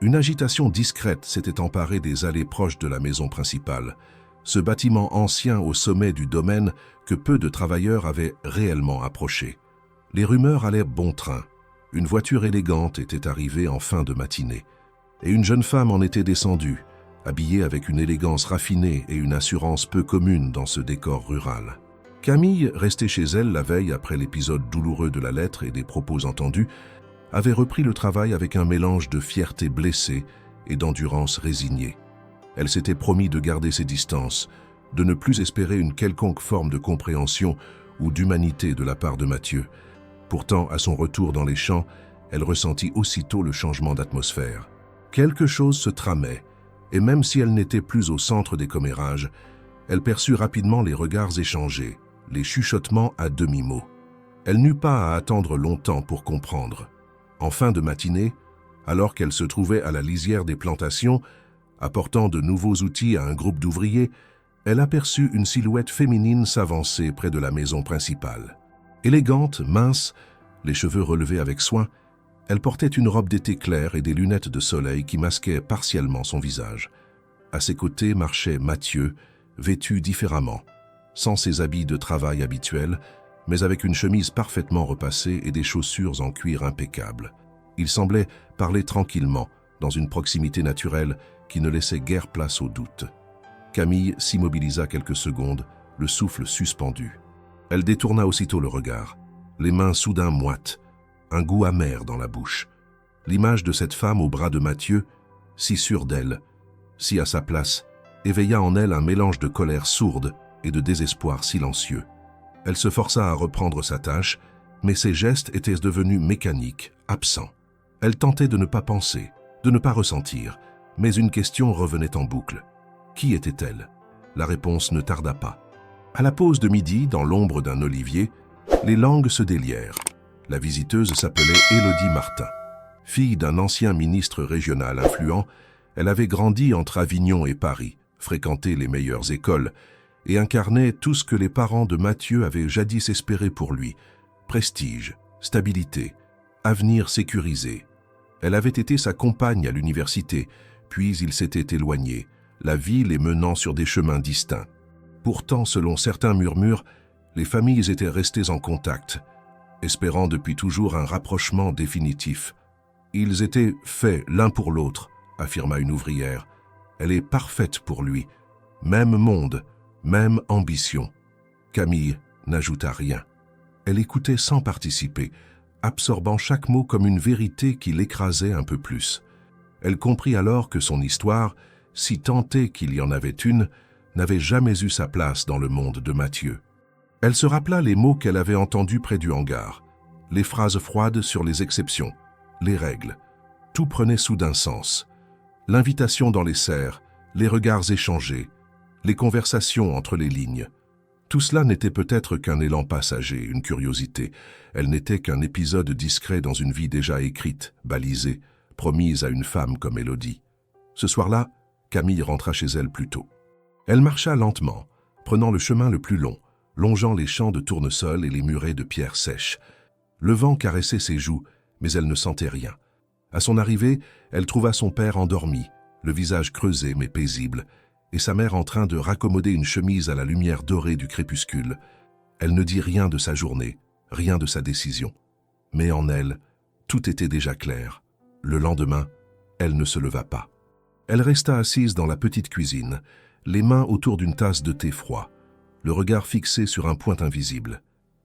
une agitation discrète s'était emparée des allées proches de la maison principale, ce bâtiment ancien au sommet du domaine que peu de travailleurs avaient réellement approché. Les rumeurs allaient bon train. Une voiture élégante était arrivée en fin de matinée, et une jeune femme en était descendue, habillée avec une élégance raffinée et une assurance peu commune dans ce décor rural. Camille, restée chez elle la veille après l'épisode douloureux de la lettre et des propos entendus, avait repris le travail avec un mélange de fierté blessée et d'endurance résignée. Elle s'était promis de garder ses distances, de ne plus espérer une quelconque forme de compréhension ou d'humanité de la part de Mathieu. Pourtant, à son retour dans les champs, elle ressentit aussitôt le changement d'atmosphère. Quelque chose se tramait, et même si elle n'était plus au centre des commérages, elle perçut rapidement les regards échangés, les chuchotements à demi-mot. Elle n'eut pas à attendre longtemps pour comprendre. En fin de matinée, alors qu'elle se trouvait à la lisière des plantations, apportant de nouveaux outils à un groupe d'ouvriers, elle aperçut une silhouette féminine s'avancer près de la maison principale. Élégante, mince, les cheveux relevés avec soin, elle portait une robe d'été claire et des lunettes de soleil qui masquaient partiellement son visage. À ses côtés marchait Mathieu, vêtu différemment, sans ses habits de travail habituels, mais avec une chemise parfaitement repassée et des chaussures en cuir impeccables. Il semblait parler tranquillement, dans une proximité naturelle qui ne laissait guère place au doute. Camille s'immobilisa quelques secondes, le souffle suspendu. Elle détourna aussitôt le regard, les mains soudain moites, un goût amer dans la bouche. L'image de cette femme au bras de Mathieu, si sûre d'elle, si à sa place, éveilla en elle un mélange de colère sourde et de désespoir silencieux. Elle se força à reprendre sa tâche, mais ses gestes étaient devenus mécaniques, absents. Elle tentait de ne pas penser, de ne pas ressentir, mais une question revenait en boucle. Qui était-elle? La réponse ne tarda pas. À la pause de midi, dans l'ombre d'un olivier, les langues se délièrent. La visiteuse s'appelait Élodie Martin. Fille d'un ancien ministre régional influent, elle avait grandi entre Avignon et Paris, fréquenté les meilleures écoles, et incarnait tout ce que les parents de Mathieu avaient jadis espéré pour lui: prestige, stabilité, avenir sécurisé. Elle avait été sa compagne à l'université, puis ils s'étaient éloignés, la vie les menant sur des chemins distincts. Pourtant, selon certains murmures, les familles étaient restées en contact, espérant depuis toujours un rapprochement définitif. Ils étaient faits l'un pour l'autre, affirma une ouvrière. Elle est parfaite pour lui. Même monde, même ambition. Camille n'ajouta rien. Elle écoutait sans participer, absorbant chaque mot comme une vérité qui l'écrasait un peu plus. Elle comprit alors que son histoire, si tant est qu'il y en avait une, n'avait jamais eu sa place dans le monde de Mathieu. Elle se rappela les mots qu'elle avait entendus près du hangar, les phrases froides sur les exceptions, les règles. Tout prenait soudain sens. L'invitation dans les serres, les regards échangés, les conversations entre les lignes. Tout cela n'était peut-être qu'un élan passager, une curiosité. Elle n'était qu'un épisode discret dans une vie déjà écrite, balisée, promise à une femme comme Élodie. Ce soir-là, Camille rentra chez elle plus tôt. Elle marcha lentement, prenant le chemin le plus long, longeant les champs de tournesol et les murets de pierres sèches. Le vent caressait ses joues, mais elle ne sentait rien. À son arrivée, elle trouva son père endormi, le visage creusé mais paisible, et sa mère en train de raccommoder une chemise à la lumière dorée du crépuscule. Elle ne dit rien de sa journée, rien de sa décision. Mais en elle, tout était déjà clair. Le lendemain, elle ne se leva pas. Elle resta assise dans la petite cuisine, les mains autour d'une tasse de thé froid, le regard fixé sur un point invisible.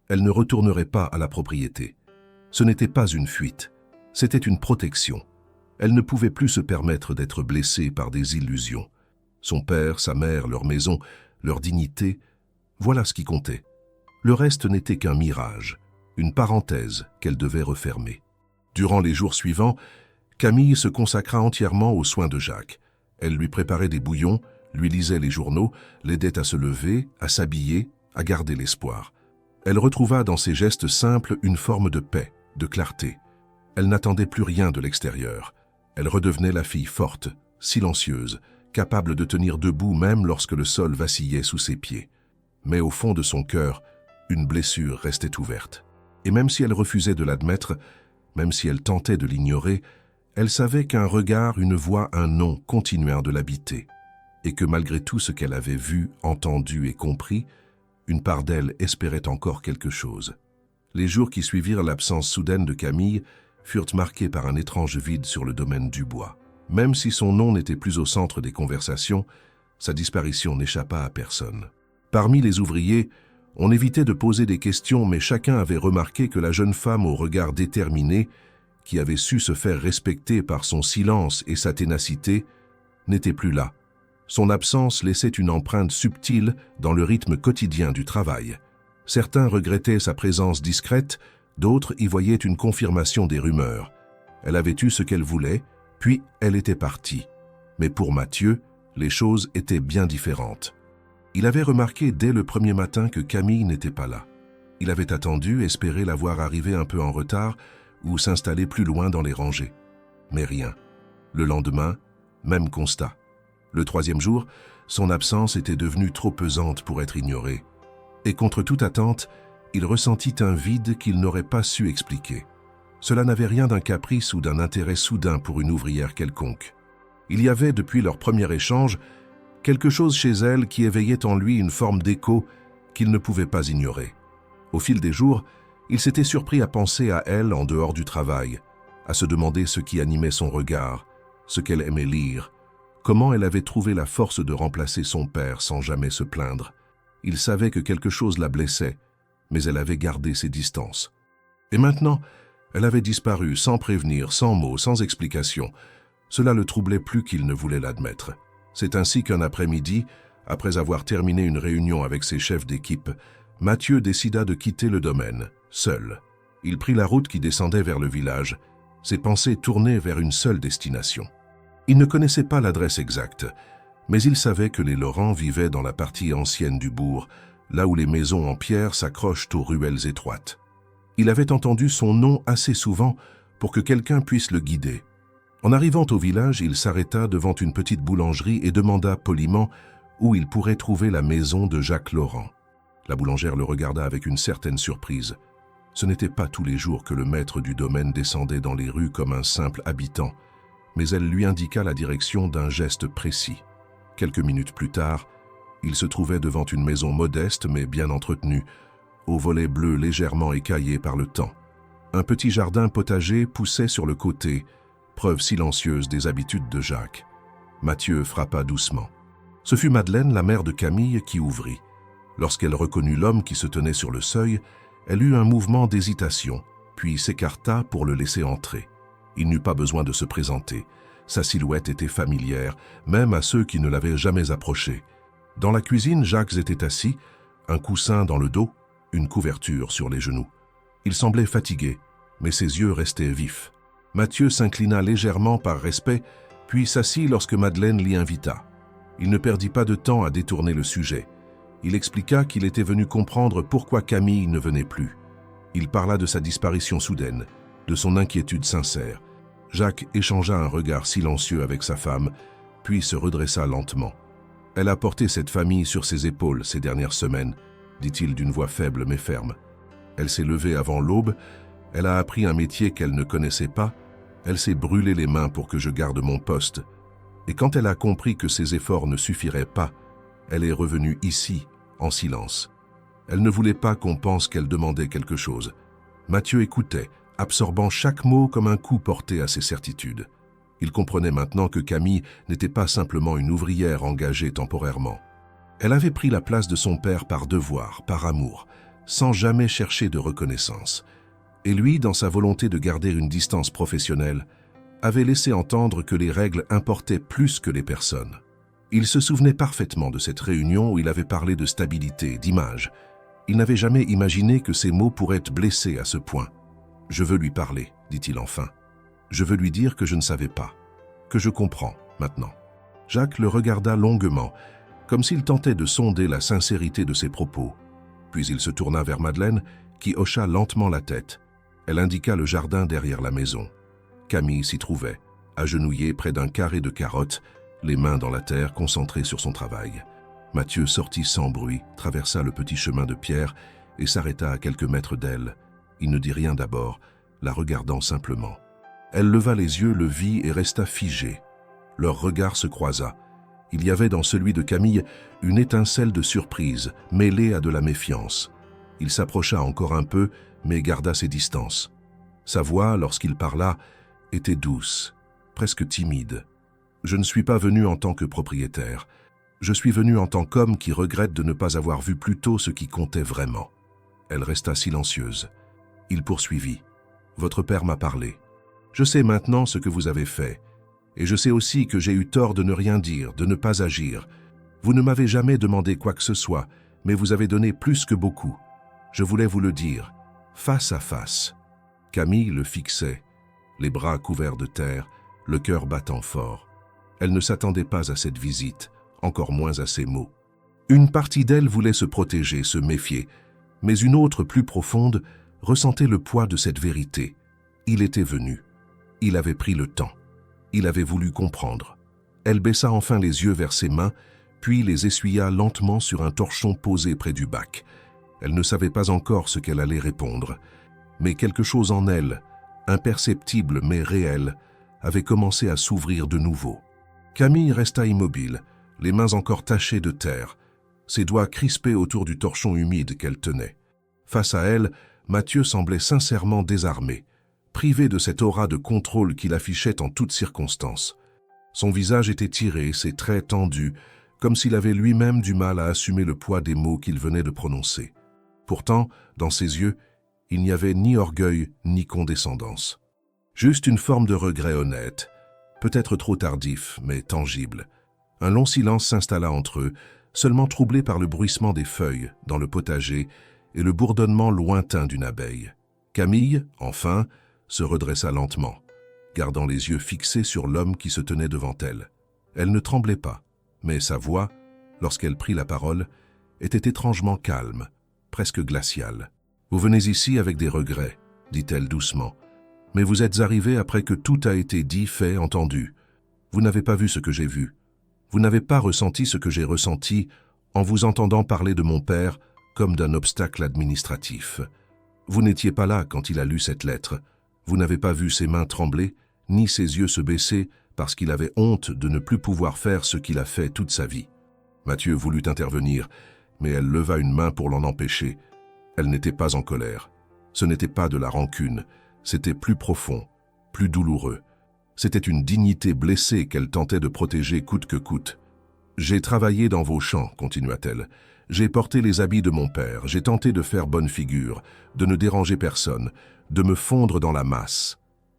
Elle ne retournerait pas à la propriété. Ce n'était pas une fuite, c'était une protection. Elle ne pouvait plus se permettre d'être blessée par des illusions. Son père, sa mère, leur maison, leur dignité, voilà ce qui comptait. Le reste n'était qu'un mirage, une parenthèse qu'elle devait refermer. Durant les jours suivants, Camille se consacra entièrement aux soins de Jacques. Elle lui préparait des bouillons, lui lisait les journaux, l'aidait à se lever, à s'habiller, à garder l'espoir. Elle retrouva dans ses gestes simples une forme de paix, de clarté. Elle n'attendait plus rien de l'extérieur. Elle redevenait la fille forte, silencieuse, capable de tenir debout même lorsque le sol vacillait sous ses pieds. Mais au fond de son cœur, une blessure restait ouverte. Et même si elle refusait de l'admettre, même si elle tentait de l'ignorer, elle savait qu'un regard, une voix, un nom continuèrent de l'habiter, et que malgré tout ce qu'elle avait vu, entendu et compris, une part d'elle espérait encore quelque chose. Les jours qui suivirent l'absence soudaine de Camille furent marqués par un étrange vide sur le domaine Dubois. Même si son nom n'était plus au centre des conversations, sa disparition n'échappa à personne. Parmi les ouvriers, on évitait de poser des questions, mais chacun avait remarqué que la jeune femme au regard déterminé, qui avait su se faire respecter par son silence et sa ténacité, n'était plus là. Son absence laissait une empreinte subtile dans le rythme quotidien du travail. Certains regrettaient sa présence discrète, d'autres y voyaient une confirmation des rumeurs. Elle avait eu ce qu'elle voulait, puis elle était partie. Mais pour Mathieu, les choses étaient bien différentes. Il avait remarqué dès le premier matin que Camille n'était pas là. Il avait attendu, espéré la voir arriver un peu en retard ou s'installer plus loin dans les rangées. Mais rien. Le lendemain, même constat. Le troisième jour, son absence était devenue trop pesante pour être ignorée. Et contre toute attente, il ressentit un vide qu'il n'aurait pas su expliquer. Cela n'avait rien d'un caprice ou d'un intérêt soudain pour une ouvrière quelconque. Il y avait, depuis leur premier échange, quelque chose chez elle qui éveillait en lui une forme d'écho qu'il ne pouvait pas ignorer. Au fil des jours, il s'était surpris à penser à elle en dehors du travail, à se demander ce qui animait son regard, ce qu'elle aimait lire, comment elle avait trouvé la force de remplacer son père sans jamais se plaindre. Il savait que quelque chose la blessait, mais elle avait gardé ses distances. Et maintenant, elle avait disparu sans prévenir, sans mots, sans explication. Cela le troublait plus qu'il ne voulait l'admettre. C'est ainsi qu'un après-midi, après avoir terminé une réunion avec ses chefs d'équipe, Mathieu décida de quitter le domaine, seul. Il prit la route qui descendait vers le village, ses pensées tournées vers une seule destination. Il ne connaissait pas l'adresse exacte, mais il savait que les Laurent vivaient dans la partie ancienne du bourg, là où les maisons en pierre s'accrochent aux ruelles étroites. Il avait entendu son nom assez souvent pour que quelqu'un puisse le guider. En arrivant au village, il s'arrêta devant une petite boulangerie et demanda poliment où il pourrait trouver la maison de Jacques Laurent. La boulangère le regarda avec une certaine surprise. Ce n'était pas tous les jours que le maître du domaine descendait dans les rues comme un simple habitant, mais elle lui indiqua la direction d'un geste précis. Quelques minutes plus tard, il se trouvait devant une maison modeste mais bien entretenue, aux volets bleus légèrement écaillés par le temps. Un petit jardin potager poussait sur le côté, preuve silencieuse des habitudes de Jacques. Mathieu frappa doucement. Ce fut Madeleine, la mère de Camille, qui ouvrit. Lorsqu'elle reconnut l'homme qui se tenait sur le seuil, elle eut un mouvement d'hésitation, puis s'écarta pour le laisser entrer. Il n'eut pas besoin de se présenter. Sa silhouette était familière, même à ceux qui ne l'avaient jamais approché. Dans la cuisine, Jacques était assis, un coussin dans le dos, une couverture sur les genoux. Il semblait fatigué, mais ses yeux restaient vifs. Mathieu s'inclina légèrement par respect, puis s'assit lorsque Madeleine l'y invita. Il ne perdit pas de temps à détourner le sujet. Il expliqua qu'il était venu comprendre pourquoi Camille ne venait plus. Il parla de sa disparition soudaine, de son inquiétude sincère. Jacques échangea un regard silencieux avec sa femme, puis se redressa lentement. « Elle a porté cette famille sur ses épaules ces dernières semaines, » dit-il d'une voix faible mais ferme. « Elle s'est levée avant l'aube, elle a appris un métier qu'elle ne connaissait pas, elle s'est brûlé les mains pour que je garde mon poste. Et quand elle a compris que ses efforts ne suffiraient pas, elle est revenue ici, en silence. Elle ne voulait pas qu'on pense qu'elle demandait quelque chose. » Mathieu écoutait, absorbant chaque mot comme un coup porté à ses certitudes. Il comprenait maintenant que Camille n'était pas simplement une ouvrière engagée temporairement. Elle avait pris la place de son père par devoir, par amour, sans jamais chercher de reconnaissance. Et lui, dans sa volonté de garder une distance professionnelle, avait laissé entendre que les règles importaient plus que les personnes. Il se souvenait parfaitement de cette réunion où il avait parlé de stabilité, d'image. Il n'avait jamais imaginé que ces mots pourraient blesser à ce point. « Je veux lui parler, » dit-il enfin. « Je veux lui dire que je ne savais pas, que je comprends maintenant. » Jacques le regarda longuement, comme s'il tentait de sonder la sincérité de ses propos. Puis il se tourna vers Madeleine, qui hocha lentement la tête. Elle indiqua le jardin derrière la maison. Camille s'y trouvait, agenouillée près d'un carré de carottes, les mains dans la terre, concentrée sur son travail. Mathieu sortit sans bruit, traversa le petit chemin de pierre et s'arrêta à quelques mètres d'elle. Il ne dit rien d'abord, la regardant simplement. Elle leva les yeux, le vit et resta figée. Leur regard se croisa. Il y avait dans celui de Camille une étincelle de surprise, mêlée à de la méfiance. Il s'approcha encore un peu, mais garda ses distances. Sa voix, lorsqu'il parla, était douce, presque timide. « Je ne suis pas venu en tant que propriétaire. Je suis venu en tant qu'homme qui regrette de ne pas avoir vu plus tôt ce qui comptait vraiment. » Elle resta silencieuse. Il poursuivit. « Votre père m'a parlé. Je sais maintenant ce que vous avez fait. Et je sais aussi que j'ai eu tort de ne rien dire, de ne pas agir. Vous ne m'avez jamais demandé quoi que ce soit, mais vous avez donné plus que beaucoup. Je voulais vous le dire, face à face. » Camille le fixait, les bras couverts de terre, le cœur battant fort. Elle ne s'attendait pas à cette visite, encore moins à ces mots. Une partie d'elle voulait se protéger, se méfier, mais une autre, plus profonde, ressentait le poids de cette vérité. Il était venu. Il avait pris le temps. Il avait voulu comprendre. Elle baissa enfin les yeux vers ses mains, puis les essuya lentement sur un torchon posé près du bac. Elle ne savait pas encore ce qu'elle allait répondre, mais quelque chose en elle, imperceptible mais réel, avait commencé à s'ouvrir de nouveau. Camille resta immobile, les mains encore tachées de terre, ses doigts crispés autour du torchon humide qu'elle tenait. Face à elle, Mathieu semblait sincèrement désarmé, privé de cette aura de contrôle qu'il affichait en toutes circonstances. Son visage était tiré, ses traits tendus, comme s'il avait lui-même du mal à assumer le poids des mots qu'il venait de prononcer. Pourtant, dans ses yeux, il n'y avait ni orgueil ni condescendance. Juste une forme de regret honnête, peut-être trop tardif, mais tangible. Un long silence s'installa entre eux, seulement troublé par le bruissement des feuilles dans le potager et le bourdonnement lointain d'une abeille. Camille, enfin, se redressa lentement, gardant les yeux fixés sur l'homme qui se tenait devant elle. Elle ne tremblait pas, mais sa voix, lorsqu'elle prit la parole, était étrangement calme, presque glaciale. « Vous venez ici avec des regrets, dit-elle doucement, mais vous êtes arrivé après que tout a été dit, fait, entendu. Vous n'avez pas vu ce que j'ai vu. Vous n'avez pas ressenti ce que j'ai ressenti en vous entendant parler de mon père comme d'un obstacle administratif. Vous n'étiez pas là quand il a lu cette lettre. Vous n'avez pas vu ses mains trembler, ni ses yeux se baisser parce qu'il avait honte de ne plus pouvoir faire ce qu'il a fait toute sa vie. » Mathieu voulut intervenir, mais elle leva une main pour l'en empêcher. Elle n'était pas en colère. Ce n'était pas de la rancune, c'était plus profond, plus douloureux. C'était une dignité blessée qu'elle tentait de protéger coûte que coûte. « J'ai travaillé dans vos champs, continua-t-elle. J'ai porté les habits de mon père, j'ai tenté de faire bonne figure, de ne déranger personne, de me fondre dans la masse.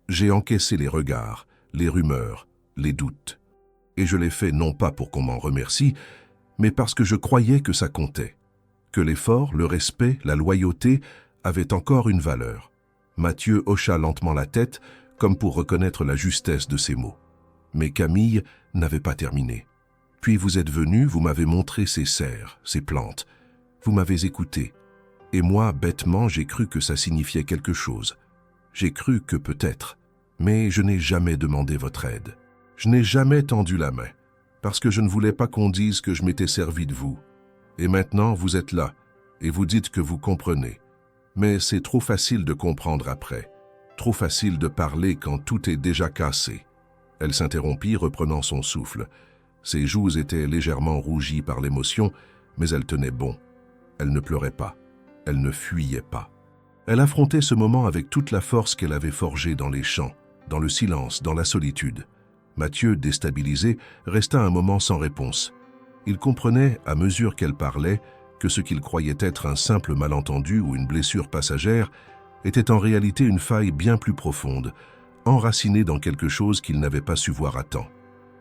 J'ai encaissé les regards, les rumeurs, les doutes. Et je l'ai fait non pas pour qu'on m'en remercie, mais parce que je croyais que ça comptait, que l'effort, le respect, la loyauté avaient encore une valeur. » Mathieu hocha lentement la tête, comme pour reconnaître la justesse de ses mots. Mais Camille n'avait pas terminé. « Puis vous êtes venu, vous m'avez montré ces serres, ces plantes. Vous m'avez écouté. Et moi, bêtement, j'ai cru que ça signifiait quelque chose. J'ai cru que peut-être. Mais je n'ai jamais demandé votre aide. Je n'ai jamais tendu la main, parce que je ne voulais pas qu'on dise que je m'étais servi de vous. Et maintenant, vous êtes là, et vous dites que vous comprenez. Mais c'est trop facile de comprendre après, trop facile de parler quand tout est déjà cassé. » Elle s'interrompit, reprenant son souffle. Ses joues étaient légèrement rougies par l'émotion, mais elle tenait bon. Elle ne pleurait pas, elle ne fuyait pas. Elle affrontait ce moment avec toute la force qu'elle avait forgée dans les champs, dans le silence, dans la solitude. Mathieu, déstabilisé, resta un moment sans réponse. Il comprenait, à mesure qu'elle parlait, que ce qu'il croyait être un simple malentendu ou une blessure passagère était en réalité une faille bien plus profonde, enracinée dans quelque chose qu'il n'avait pas su voir à temps.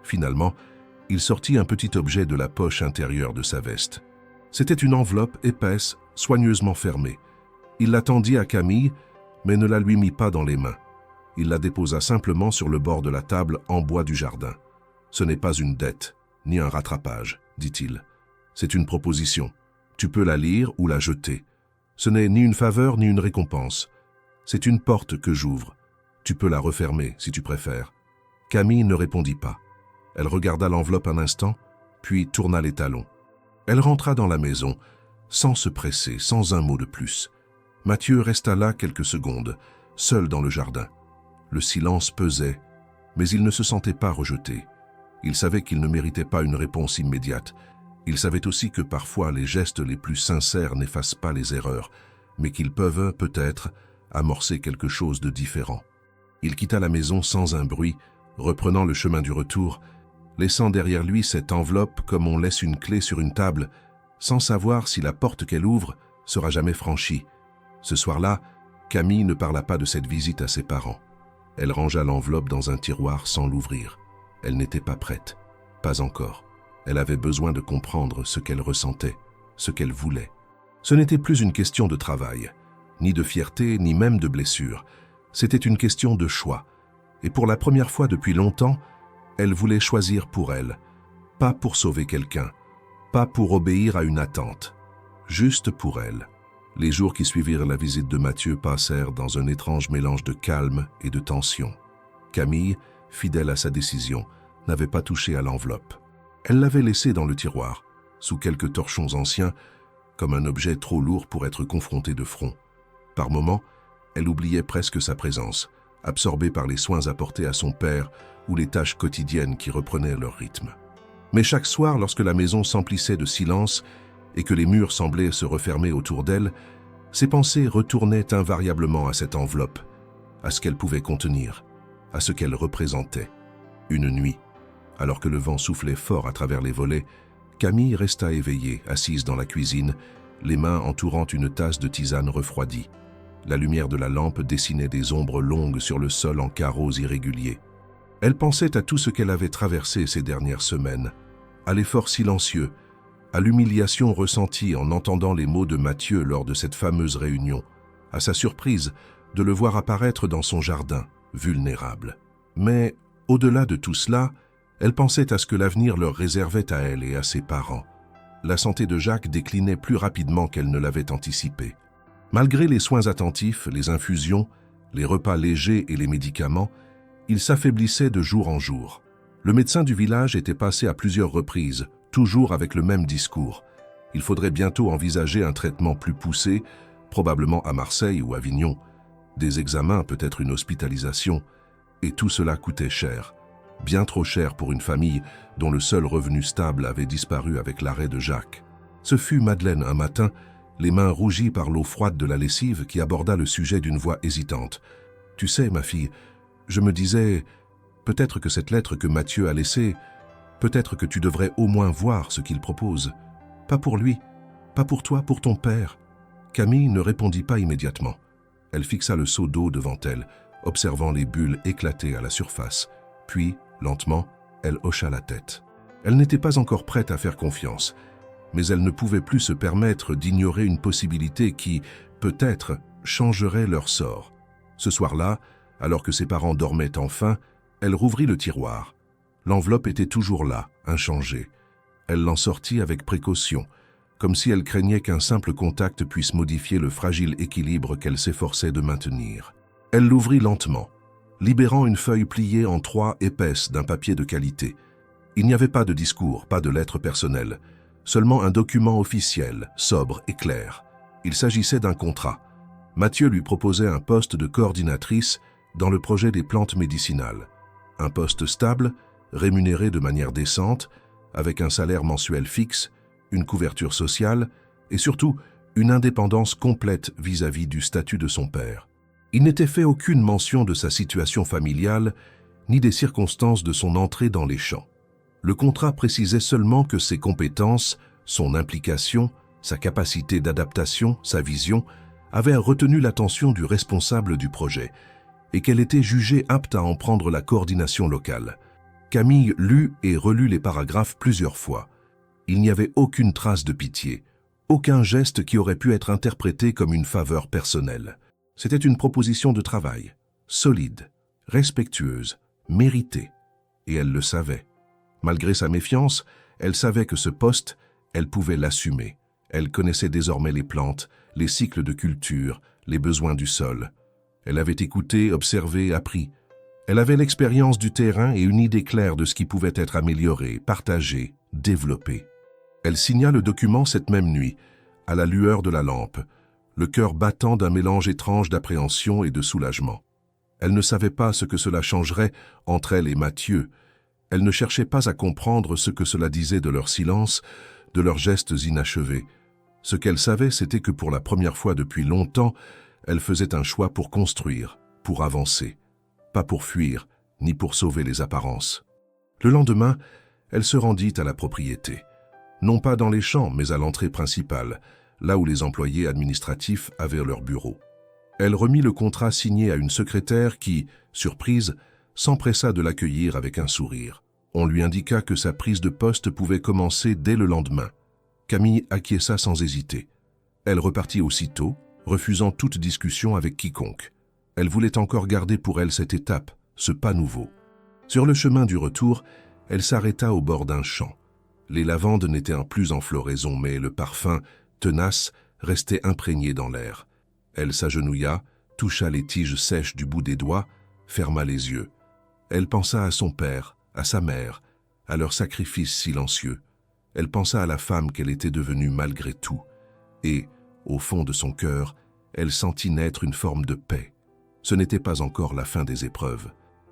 Finalement, il sortit un petit objet de la poche intérieure de sa veste. C'était une enveloppe épaisse, soigneusement fermée. Il la tendit à Camille, mais ne la lui mit pas dans les mains. Il la déposa simplement sur le bord de la table en bois du jardin. « Ce n'est pas une dette, ni un rattrapage, » dit-il. « C'est une proposition. Tu peux la lire ou la jeter. Ce n'est ni une faveur ni une récompense. C'est une porte que j'ouvre. Tu peux la refermer si tu préfères. » Camille ne répondit pas. Elle regarda l'enveloppe un instant, puis tourna les talons. Elle rentra dans la maison, sans se presser, sans un mot de plus. Mathieu resta là quelques secondes, seul dans le jardin. Le silence pesait, mais il ne se sentait pas rejeté. Il savait qu'il ne méritait pas une réponse immédiate. Il savait aussi que parfois les gestes les plus sincères n'effacent pas les erreurs, mais qu'ils peuvent, peut-être, amorcer quelque chose de différent. Il quitta la maison sans un bruit, reprenant le chemin du retour, laissant derrière lui cette enveloppe comme on laisse une clé sur une table, sans savoir si la porte qu'elle ouvre sera jamais franchie. Ce soir-là, Camille ne parla pas de cette visite à ses parents. Elle rangea l'enveloppe dans un tiroir sans l'ouvrir. Elle n'était pas prête, pas encore. Elle avait besoin de comprendre ce qu'elle ressentait, ce qu'elle voulait. Ce n'était plus une question de travail, ni de fierté, ni même de blessure. C'était une question de choix. Et pour la première fois depuis longtemps, elle voulait choisir pour elle, pas pour sauver quelqu'un, pas pour obéir à une attente, juste pour elle. Les jours qui suivirent la visite de Mathieu passèrent dans un étrange mélange de calme et de tension. Camille, fidèle à sa décision, n'avait pas touché à l'enveloppe. Elle l'avait laissée dans le tiroir, sous quelques torchons anciens, comme un objet trop lourd pour être confronté de front. Par moments, elle oubliait presque sa présence, absorbée par les soins apportés à son père ou les tâches quotidiennes qui reprenaient leur rythme. Mais chaque soir, lorsque la maison s'emplissait de silence et que les murs semblaient se refermer autour d'elle, Ses pensées retournaient invariablement à cette enveloppe, à ce qu'elle pouvait contenir, à ce qu'elle représentait. Une nuit, alors que le vent soufflait fort à travers les volets, Camille resta éveillée, assise dans la cuisine, les mains entourant une tasse de tisane refroidie. La lumière de la lampe dessinait des ombres longues sur le sol en carreaux irréguliers. Elle pensait à tout ce qu'elle avait traversé ces dernières semaines, à l'effort silencieux, à l'humiliation ressentie en entendant les mots de Mathieu lors de cette fameuse réunion, à sa surprise de le voir apparaître dans son jardin, vulnérable. Mais, au-delà de tout cela, elle pensait à ce que l'avenir leur réservait à elle et à ses parents. La santé de Jacques déclinait plus rapidement qu'elle ne l'avait anticipé. Malgré les soins attentifs, les infusions, les repas légers et les médicaments, il s'affaiblissait de jour en jour. Le médecin du village était passé à plusieurs reprises, toujours avec le même discours. Il faudrait bientôt envisager un traitement plus poussé, probablement à Marseille ou Avignon. Des examens, peut-être une hospitalisation. Et tout cela coûtait cher. Bien trop cher pour une famille dont le seul revenu stable avait disparu avec l'arrêt de Jacques. Ce fut Madeleine un matin, les mains rougies par l'eau froide de la lessive, qui aborda le sujet d'une voix hésitante. « Tu sais, ma fille, je me disais, peut-être que cette lettre que Mathieu a laissée, peut-être que tu devrais au moins voir ce qu'il propose. Pas pour lui, pas pour toi, pour ton père. » Camille ne répondit pas immédiatement. Elle fixa le seau d'eau devant elle, observant les bulles éclater à la surface. Puis, lentement, elle hocha la tête. Elle n'était pas encore prête à faire confiance, mais elle ne pouvait plus se permettre d'ignorer une possibilité qui, peut-être, changerait leur sort. Ce soir-là, alors que ses parents dormaient enfin, elle rouvrit le tiroir. L'enveloppe était toujours là, inchangée. Elle l'en sortit avec précaution, comme si elle craignait qu'un simple contact puisse modifier le fragile équilibre qu'elle s'efforçait de maintenir. Elle l'ouvrit lentement, libérant une feuille pliée en 3 épaisse d'un papier de qualité. Il n'y avait pas de discours, pas de lettre personnelle, seulement un document officiel, sobre et clair. Il s'agissait d'un contrat. Mathieu lui proposait un poste de coordinatrice dans le projet des plantes médicinales. Un poste stable, rémunéré de manière décente, avec un salaire mensuel fixe, une couverture sociale et surtout une indépendance complète vis-à-vis du statut de son père. Il n'était fait aucune mention de sa situation familiale ni des circonstances de son entrée dans les champs. Le contrat précisait seulement que ses compétences, son implication, sa capacité d'adaptation, sa vision, avaient retenu l'attention du responsable du projet et qu'elle était jugée apte à en prendre la coordination locale. Camille lut et relut les paragraphes plusieurs fois. Il n'y avait aucune trace de pitié, aucun geste qui aurait pu être interprété comme une faveur personnelle. C'était une proposition de travail, solide, respectueuse, méritée, et elle le savait. Malgré sa méfiance, elle savait que ce poste, elle pouvait l'assumer. Elle connaissait désormais les plantes, les cycles de culture, les besoins du sol. Elle avait écouté, observé, appris. Elle avait l'expérience du terrain et une idée claire de ce qui pouvait être amélioré, partagé, développé. Elle signa le document cette même nuit, à la lueur de la lampe, le cœur battant d'un mélange étrange d'appréhension et de soulagement. Elle ne savait pas ce que cela changerait entre elle et Mathieu. Elle ne cherchait pas à comprendre ce que cela disait de leur silence, de leurs gestes inachevés. Ce qu'elle savait, c'était que pour la première fois depuis longtemps, elle faisait un choix pour construire, pour avancer, pas pour fuir, ni pour sauver les apparences. Le lendemain, elle se rendit à la propriété. Non pas dans les champs, mais à l'entrée principale, là où les employés administratifs avaient leur bureau. Elle remit le contrat signé à une secrétaire qui, surprise, s'empressa de l'accueillir avec un sourire. On lui indiqua que sa prise de poste pouvait commencer dès le lendemain. Camille acquiesça sans hésiter. Elle repartit aussitôt, refusant toute discussion avec quiconque. Elle voulait encore garder pour elle cette étape, ce pas nouveau. Sur le chemin du retour, elle s'arrêta au bord d'un champ. Les lavandes n'étaient plus en floraison, mais le parfum, tenace, restait imprégné dans l'air. Elle s'agenouilla, toucha les tiges sèches du bout des doigts, ferma les yeux. Elle pensa à son père, à sa mère, à leur sacrifice silencieux. Elle pensa à la femme qu'elle était devenue malgré tout. Et, au fond de son cœur, elle sentit naître une forme de paix. Ce n'était pas encore la fin des épreuves,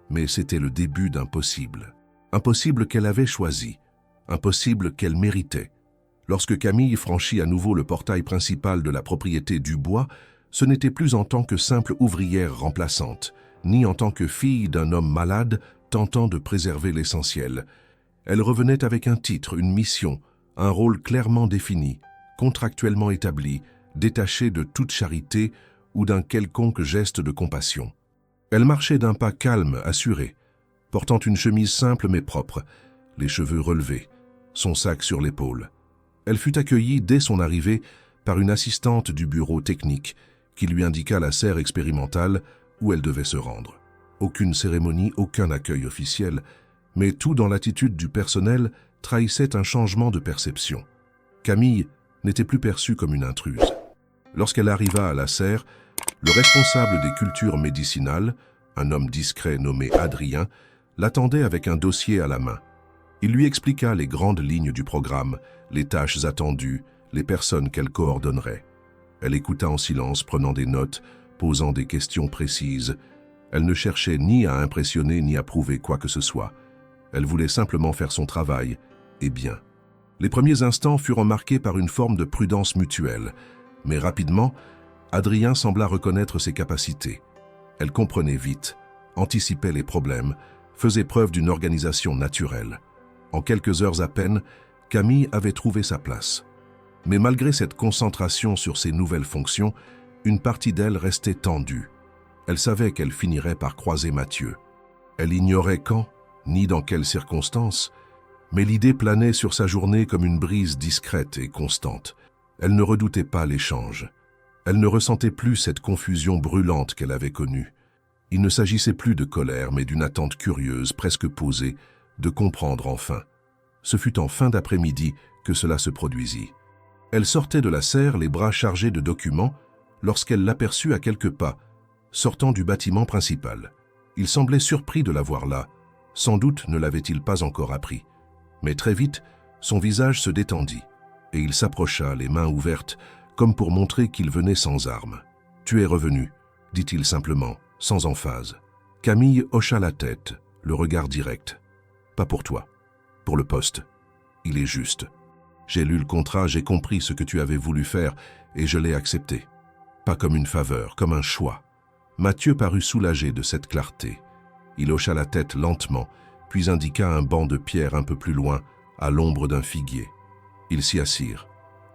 mais c'était le début d'un possible. Un possible qu'elle avait choisi, un possible qu'elle méritait. Lorsque Camille franchit à nouveau le portail principal de la propriété Dubois, ce n'était plus en tant que simple ouvrière remplaçante, ni en tant que fille d'un homme malade tentant de préserver l'essentiel. Elle revenait avec un titre, une mission, un rôle clairement défini, contractuellement établi, détaché de toute charité ou d'un quelconque geste de compassion. Elle marchait d'un pas calme, assuré, portant une chemise simple mais propre, les cheveux relevés, son sac sur l'épaule. Elle fut accueillie dès son arrivée par une assistante du bureau technique qui lui indiqua la serre expérimentale où elle devait se rendre. Aucune cérémonie, aucun accueil officiel, mais tout dans l'attitude du personnel trahissait un changement de perception. Camille n'était plus perçue comme une intruse. Lorsqu'elle arriva à la serre, le responsable des cultures médicinales, un homme discret nommé Adrien, l'attendait avec un dossier à la main. Il lui expliqua les grandes lignes du programme, les tâches attendues, les personnes qu'elle coordonnerait. Elle écouta en silence, prenant des notes, posant des questions précises. Elle ne cherchait ni à impressionner ni à prouver quoi que ce soit. Elle voulait simplement faire son travail, et bien. Les premiers instants furent marqués par une forme de prudence mutuelle, mais rapidement, Adrien sembla reconnaître ses capacités. Elle comprenait vite, anticipait les problèmes, faisait preuve d'une organisation naturelle. En quelques heures à peine, Camille avait trouvé sa place. Mais malgré cette concentration sur ses nouvelles fonctions, une partie d'elle restait tendue. Elle savait qu'elle finirait par croiser Mathieu. Elle ignorait quand, ni dans quelles circonstances, mais l'idée planait sur sa journée comme une brise discrète et constante. Elle ne redoutait pas l'échange. Elle ne ressentait plus cette confusion brûlante qu'elle avait connue. Il ne s'agissait plus de colère, mais d'une attente curieuse, presque posée, de comprendre enfin. Ce fut en fin d'après-midi que cela se produisit. Elle sortait de la serre, les bras chargés de documents, lorsqu'elle l'aperçut à quelques pas, sortant du bâtiment principal. Il semblait surpris de la voir là. Sans doute ne l'avait-il pas encore appris. Mais très vite, son visage se détendit, et il s'approcha, les mains ouvertes, comme pour montrer qu'il venait sans armes. « Tu es revenu », dit-il simplement, sans emphase. Camille hocha la tête, le regard direct. « Pas pour toi. Pour le poste. Il est juste. J'ai lu le contrat, j'ai compris ce que tu avais voulu faire, et je l'ai accepté. Pas comme une faveur, comme un choix. » Mathieu parut soulagé de cette clarté. Il hocha la tête lentement, puis indiqua un banc de pierre un peu plus loin, à l'ombre d'un figuier. Ils s'y assirent.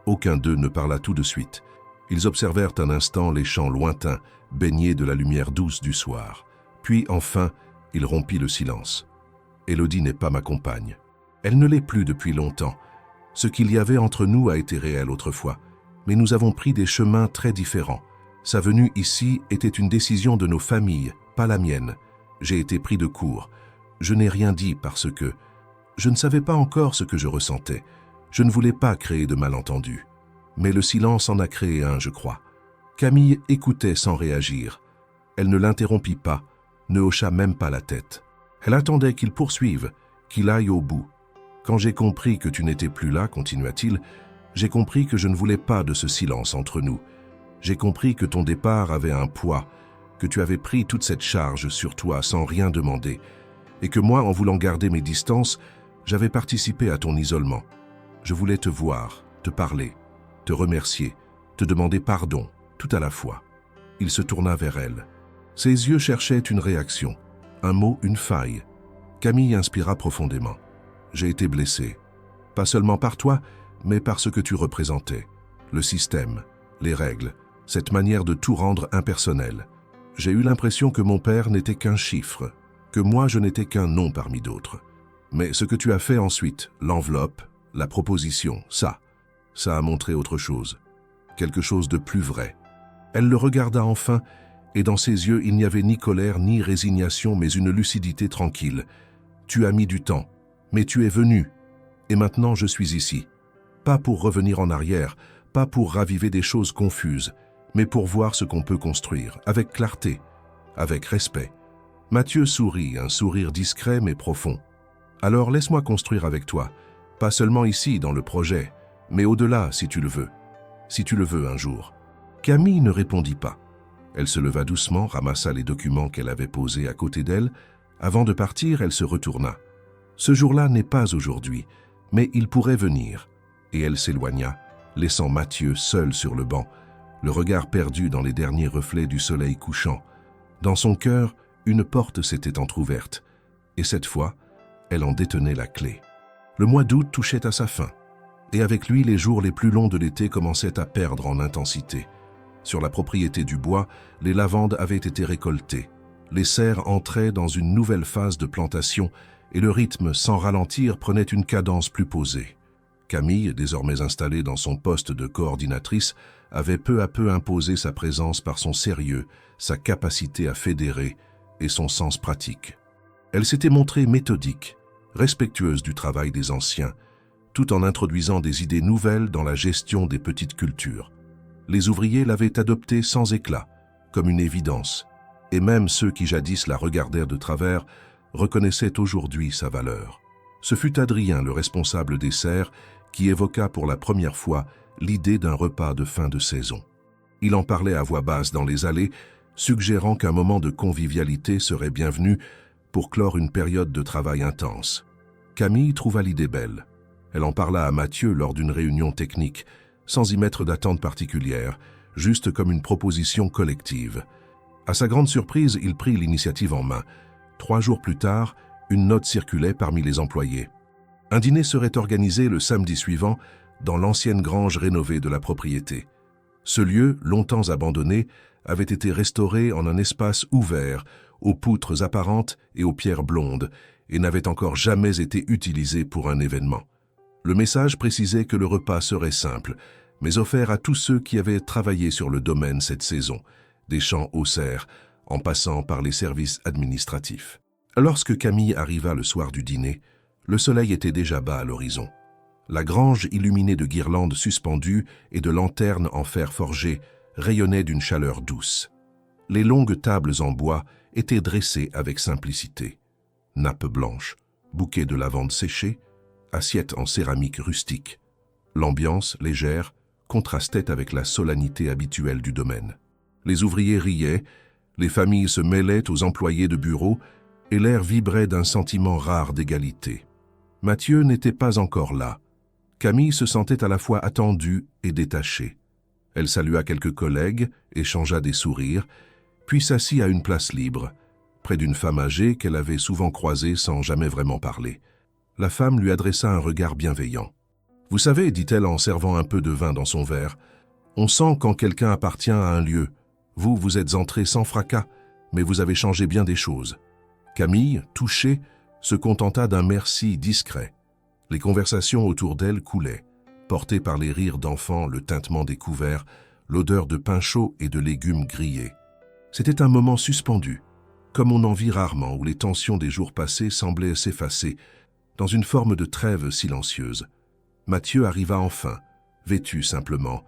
Aucun d'eux ne parla tout de suite. Ils observèrent un instant les champs lointains, baignés de la lumière douce du soir. Puis, enfin, il rompit le silence. « Élodie n'est pas ma compagne. Elle ne l'est plus depuis longtemps. Ce qu'il y avait entre nous a été réel autrefois, mais nous avons pris des chemins très différents. Sa venue ici était une décision de nos familles, pas la mienne. J'ai été pris de court. Je n'ai rien dit parce que je ne savais pas encore ce que je ressentais. Je ne voulais pas créer de malentendus. Mais le silence en a créé un, je crois. » Camille écoutait sans réagir. Elle ne l'interrompit pas, ne hocha même pas la tête. Elle attendait qu'il poursuive, qu'il aille au bout. « Quand j'ai compris que tu n'étais plus là, continua-t-il, j'ai compris que je ne voulais pas de ce silence entre nous. J'ai compris que ton départ avait un poids, que tu avais pris toute cette charge sur toi sans rien demander, et que moi, en voulant garder mes distances, j'avais participé à ton isolement. Je voulais te voir, te parler, te remercier, te demander pardon, tout à la fois. » Il se tourna vers elle. Ses yeux cherchaient une réaction, un mot, une faille. Camille inspira profondément. « J'ai été blessé, pas seulement par toi, mais par ce que tu représentais, le système, les règles, cette manière de tout rendre impersonnel. J'ai eu l'impression que mon père n'était qu'un chiffre, que moi je n'étais qu'un nom parmi d'autres. Mais ce que tu as fait ensuite, l'enveloppe, la proposition, ça a montré autre chose, quelque chose de plus vrai. » Elle le regarda enfin, et dans ses yeux il n'y avait ni colère ni résignation, mais une lucidité tranquille. « Tu as mis du temps, mais tu es venu, et maintenant je suis ici. Pas pour revenir en arrière, pas pour raviver des choses confuses, mais pour voir ce qu'on peut construire, avec clarté, avec respect. » Mathieu sourit, un sourire discret mais profond. « Alors laisse-moi construire avec toi, pas seulement ici dans le projet, mais au-delà si tu le veux. Si tu le veux un jour. » Camille ne répondit pas. Elle se leva doucement, ramassa les documents qu'elle avait posés à côté d'elle. Avant de partir, elle se retourna. « Ce jour-là n'est pas aujourd'hui, mais il pourrait venir. et elle s'éloigna, laissant Mathieu seul sur le banc, le regard perdu dans les derniers reflets du soleil couchant. Dans son cœur, une porte s'était entr'ouverte, et cette fois, elle en détenait la clé. Le mois d'août touchait à sa fin, et avec lui les jours les plus longs de l'été commençaient à perdre en intensité. Sur la propriété du bois, les lavandes avaient été récoltées. Les serres entraient dans une nouvelle phase de plantation et le rythme, sans ralentir, prenait une cadence plus posée. Camille, désormais installée dans son poste de coordinatrice, avait peu à peu imposé sa présence par son sérieux, sa capacité à fédérer et son sens pratique. Elle s'était montrée méthodique, respectueuse du travail des anciens, tout en introduisant des idées nouvelles dans la gestion des petites cultures. Les ouvriers l'avaient adoptée sans éclat, comme une évidence, et même ceux qui jadis la regardèrent de travers reconnaissaient aujourd'hui sa valeur. Ce fut Adrien, le responsable des serres, qui évoqua pour la première fois l'idée d'un repas de fin de saison. Il en parlait à voix basse dans les allées, suggérant qu'un moment de convivialité serait bienvenu pour clore une période de travail intense. Camille trouva l'idée belle. Elle en parla à Mathieu lors d'une réunion technique, sans y mettre d'attente particulière, juste comme une proposition collective. À sa grande surprise, il prit l'initiative en main. 3 jours plus tard, une note circulait parmi les employés. Un dîner serait organisé le samedi suivant dans l'ancienne grange rénovée de la propriété. Ce lieu, longtemps abandonné, avait été restauré en un espace ouvert, aux poutres apparentes et aux pierres blondes, et n'avait encore jamais été utilisé pour un événement. Le message précisait que le repas serait simple, mais offert à tous ceux qui avaient travaillé sur le domaine cette saison, des champs aux serres, en passant par les services administratifs. Lorsque Camille arriva le soir du dîner, le soleil était déjà bas à l'horizon. La grange, illuminée de guirlandes suspendues et de lanternes en fer forgé, rayonnait d'une chaleur douce. Les longues tables en bois étaient dressées avec simplicité. Nappes blanches, bouquets de lavande séchée, assiettes en céramique rustique. L'ambiance, légère, contrastait avec la solennité habituelle du domaine. Les ouvriers riaient, les familles se mêlaient aux employés de bureau et l'air vibrait d'un sentiment rare d'égalité. Mathieu n'était pas encore là. Camille se sentait à la fois attendue et détachée. Elle salua quelques collègues, échangea des sourires, puis s'assit à une place libre, près d'une femme âgée qu'elle avait souvent croisée sans jamais vraiment parler. La femme lui adressa un regard bienveillant. « Vous savez, dit-elle en servant un peu de vin dans son verre, on sent quand quelqu'un appartient à un lieu. Vous êtes entré sans fracas, mais vous avez changé bien des choses. » Camille, touchée, se contenta d'un merci discret. Les conversations autour d'elle coulaient, portées par les rires d'enfants, le tintement des couverts, l'odeur de pain chaud et de légumes grillés. C'était un moment suspendu, comme on en vit rarement, où les tensions des jours passés semblaient s'effacer, dans une forme de trêve silencieuse. Mathieu arriva enfin, vêtu simplement,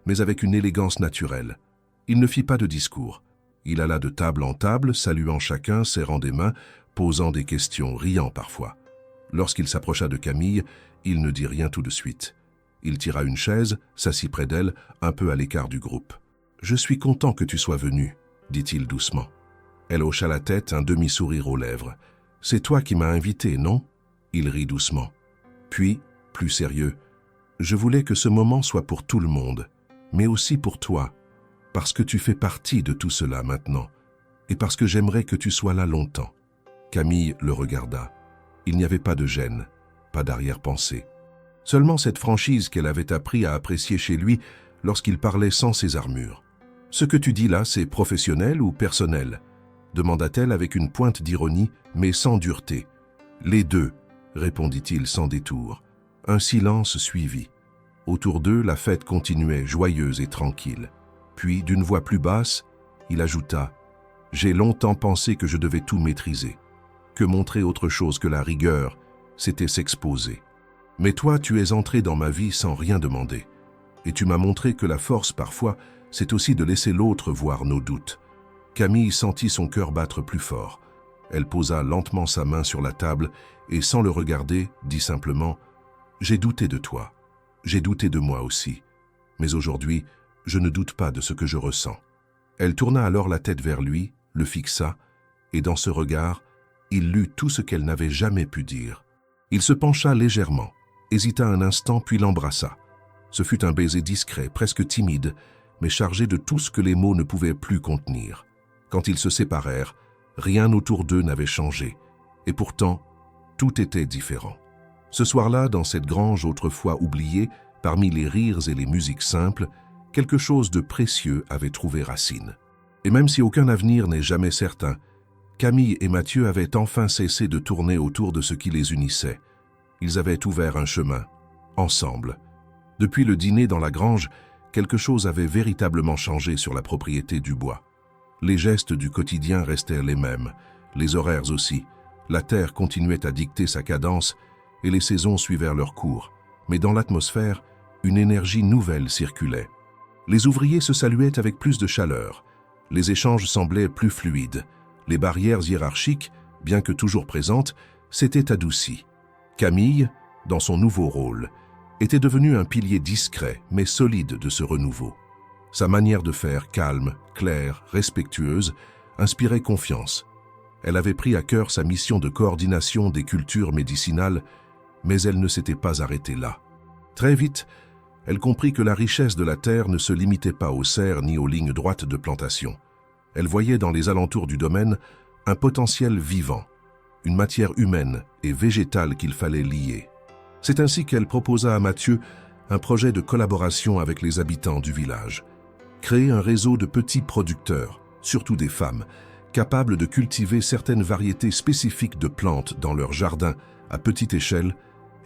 mais avec une élégance naturelle. Il ne fit pas de discours. Il alla de table en table, saluant chacun, serrant des mains, posant des questions, riant parfois. Lorsqu'il s'approcha de Camille, il ne dit rien tout de suite. Il tira une chaise, s'assit près d'elle, un peu à l'écart du groupe. « Je suis content que tu sois venu, » dit-il doucement. Elle hocha la tête, un demi-sourire aux lèvres. « C'est toi qui m'as invité, non ?» Il rit doucement. Puis, plus sérieux, « Je voulais que ce moment soit pour tout le monde, mais aussi pour toi, parce que tu fais partie de tout cela maintenant, et parce que j'aimerais que tu sois là longtemps. » Camille le regarda. Il n'y avait pas de gêne, pas d'arrière-pensée. Seulement cette franchise qu'elle avait appris à apprécier chez lui lorsqu'il parlait sans ses armures. « Ce que tu dis là, c'est professionnel ou personnel ?» demanda-t-elle avec une pointe d'ironie, mais sans dureté. « Les deux », répondit-il sans détour. Un silence suivit. Autour d'eux, la fête continuait, joyeuse et tranquille. Puis, d'une voix plus basse, il ajouta « J'ai longtemps pensé que je devais tout maîtriser, que montrer autre chose que la rigueur, c'était s'exposer. Mais toi, tu es entré dans ma vie sans rien demander, et tu m'as montré que la force, parfois, c'est aussi de laisser l'autre voir nos doutes. » Camille sentit son cœur battre plus fort. Elle posa lentement sa main sur la table et, sans le regarder, dit simplement « J'ai douté de toi, j'ai douté de moi aussi, mais aujourd'hui, je ne doute pas de ce que je ressens. » Elle tourna alors la tête vers lui, le fixa, et dans ce regard, il lut tout ce qu'elle n'avait jamais pu dire. Il se pencha légèrement, hésita un instant puis l'embrassa. Ce fut un baiser discret, presque timide, mais chargé de tout ce que les mots ne pouvaient plus contenir. Quand ils se séparèrent, rien autour d'eux n'avait changé. Et pourtant, tout était différent. Ce soir-là, dans cette grange autrefois oubliée, parmi les rires et les musiques simples, quelque chose de précieux avait trouvé racine. Et même si aucun avenir n'est jamais certain, Camille et Mathieu avaient enfin cessé de tourner autour de ce qui les unissait. Ils avaient ouvert un chemin, ensemble. Depuis le dîner dans la grange, quelque chose avait véritablement changé sur la propriété du bois. Les gestes du quotidien restèrent les mêmes, les horaires aussi. La terre continuait à dicter sa cadence et les saisons suivirent leur cours. Mais dans l'atmosphère, une énergie nouvelle circulait. Les ouvriers se saluaient avec plus de chaleur. Les échanges semblaient plus fluides. Les barrières hiérarchiques, bien que toujours présentes, s'étaient adoucies. Camille, dans son nouveau rôle, était devenue un pilier discret mais solide de ce renouveau. Sa manière de faire, calme, claire, respectueuse, inspirait confiance. Elle avait pris à cœur sa mission de coordination des cultures médicinales, mais elle ne s'était pas arrêtée là. Très vite, elle comprit que la richesse de la terre ne se limitait pas aux serres ni aux lignes droites de plantation. Elle voyait dans les alentours du domaine un potentiel vivant, une matière humaine et végétale qu'il fallait lier. C'est ainsi qu'elle proposa à Mathieu un projet de collaboration avec les habitants du village. Créer un réseau de petits producteurs, surtout des femmes, capables de cultiver certaines variétés spécifiques de plantes dans leur jardin à petite échelle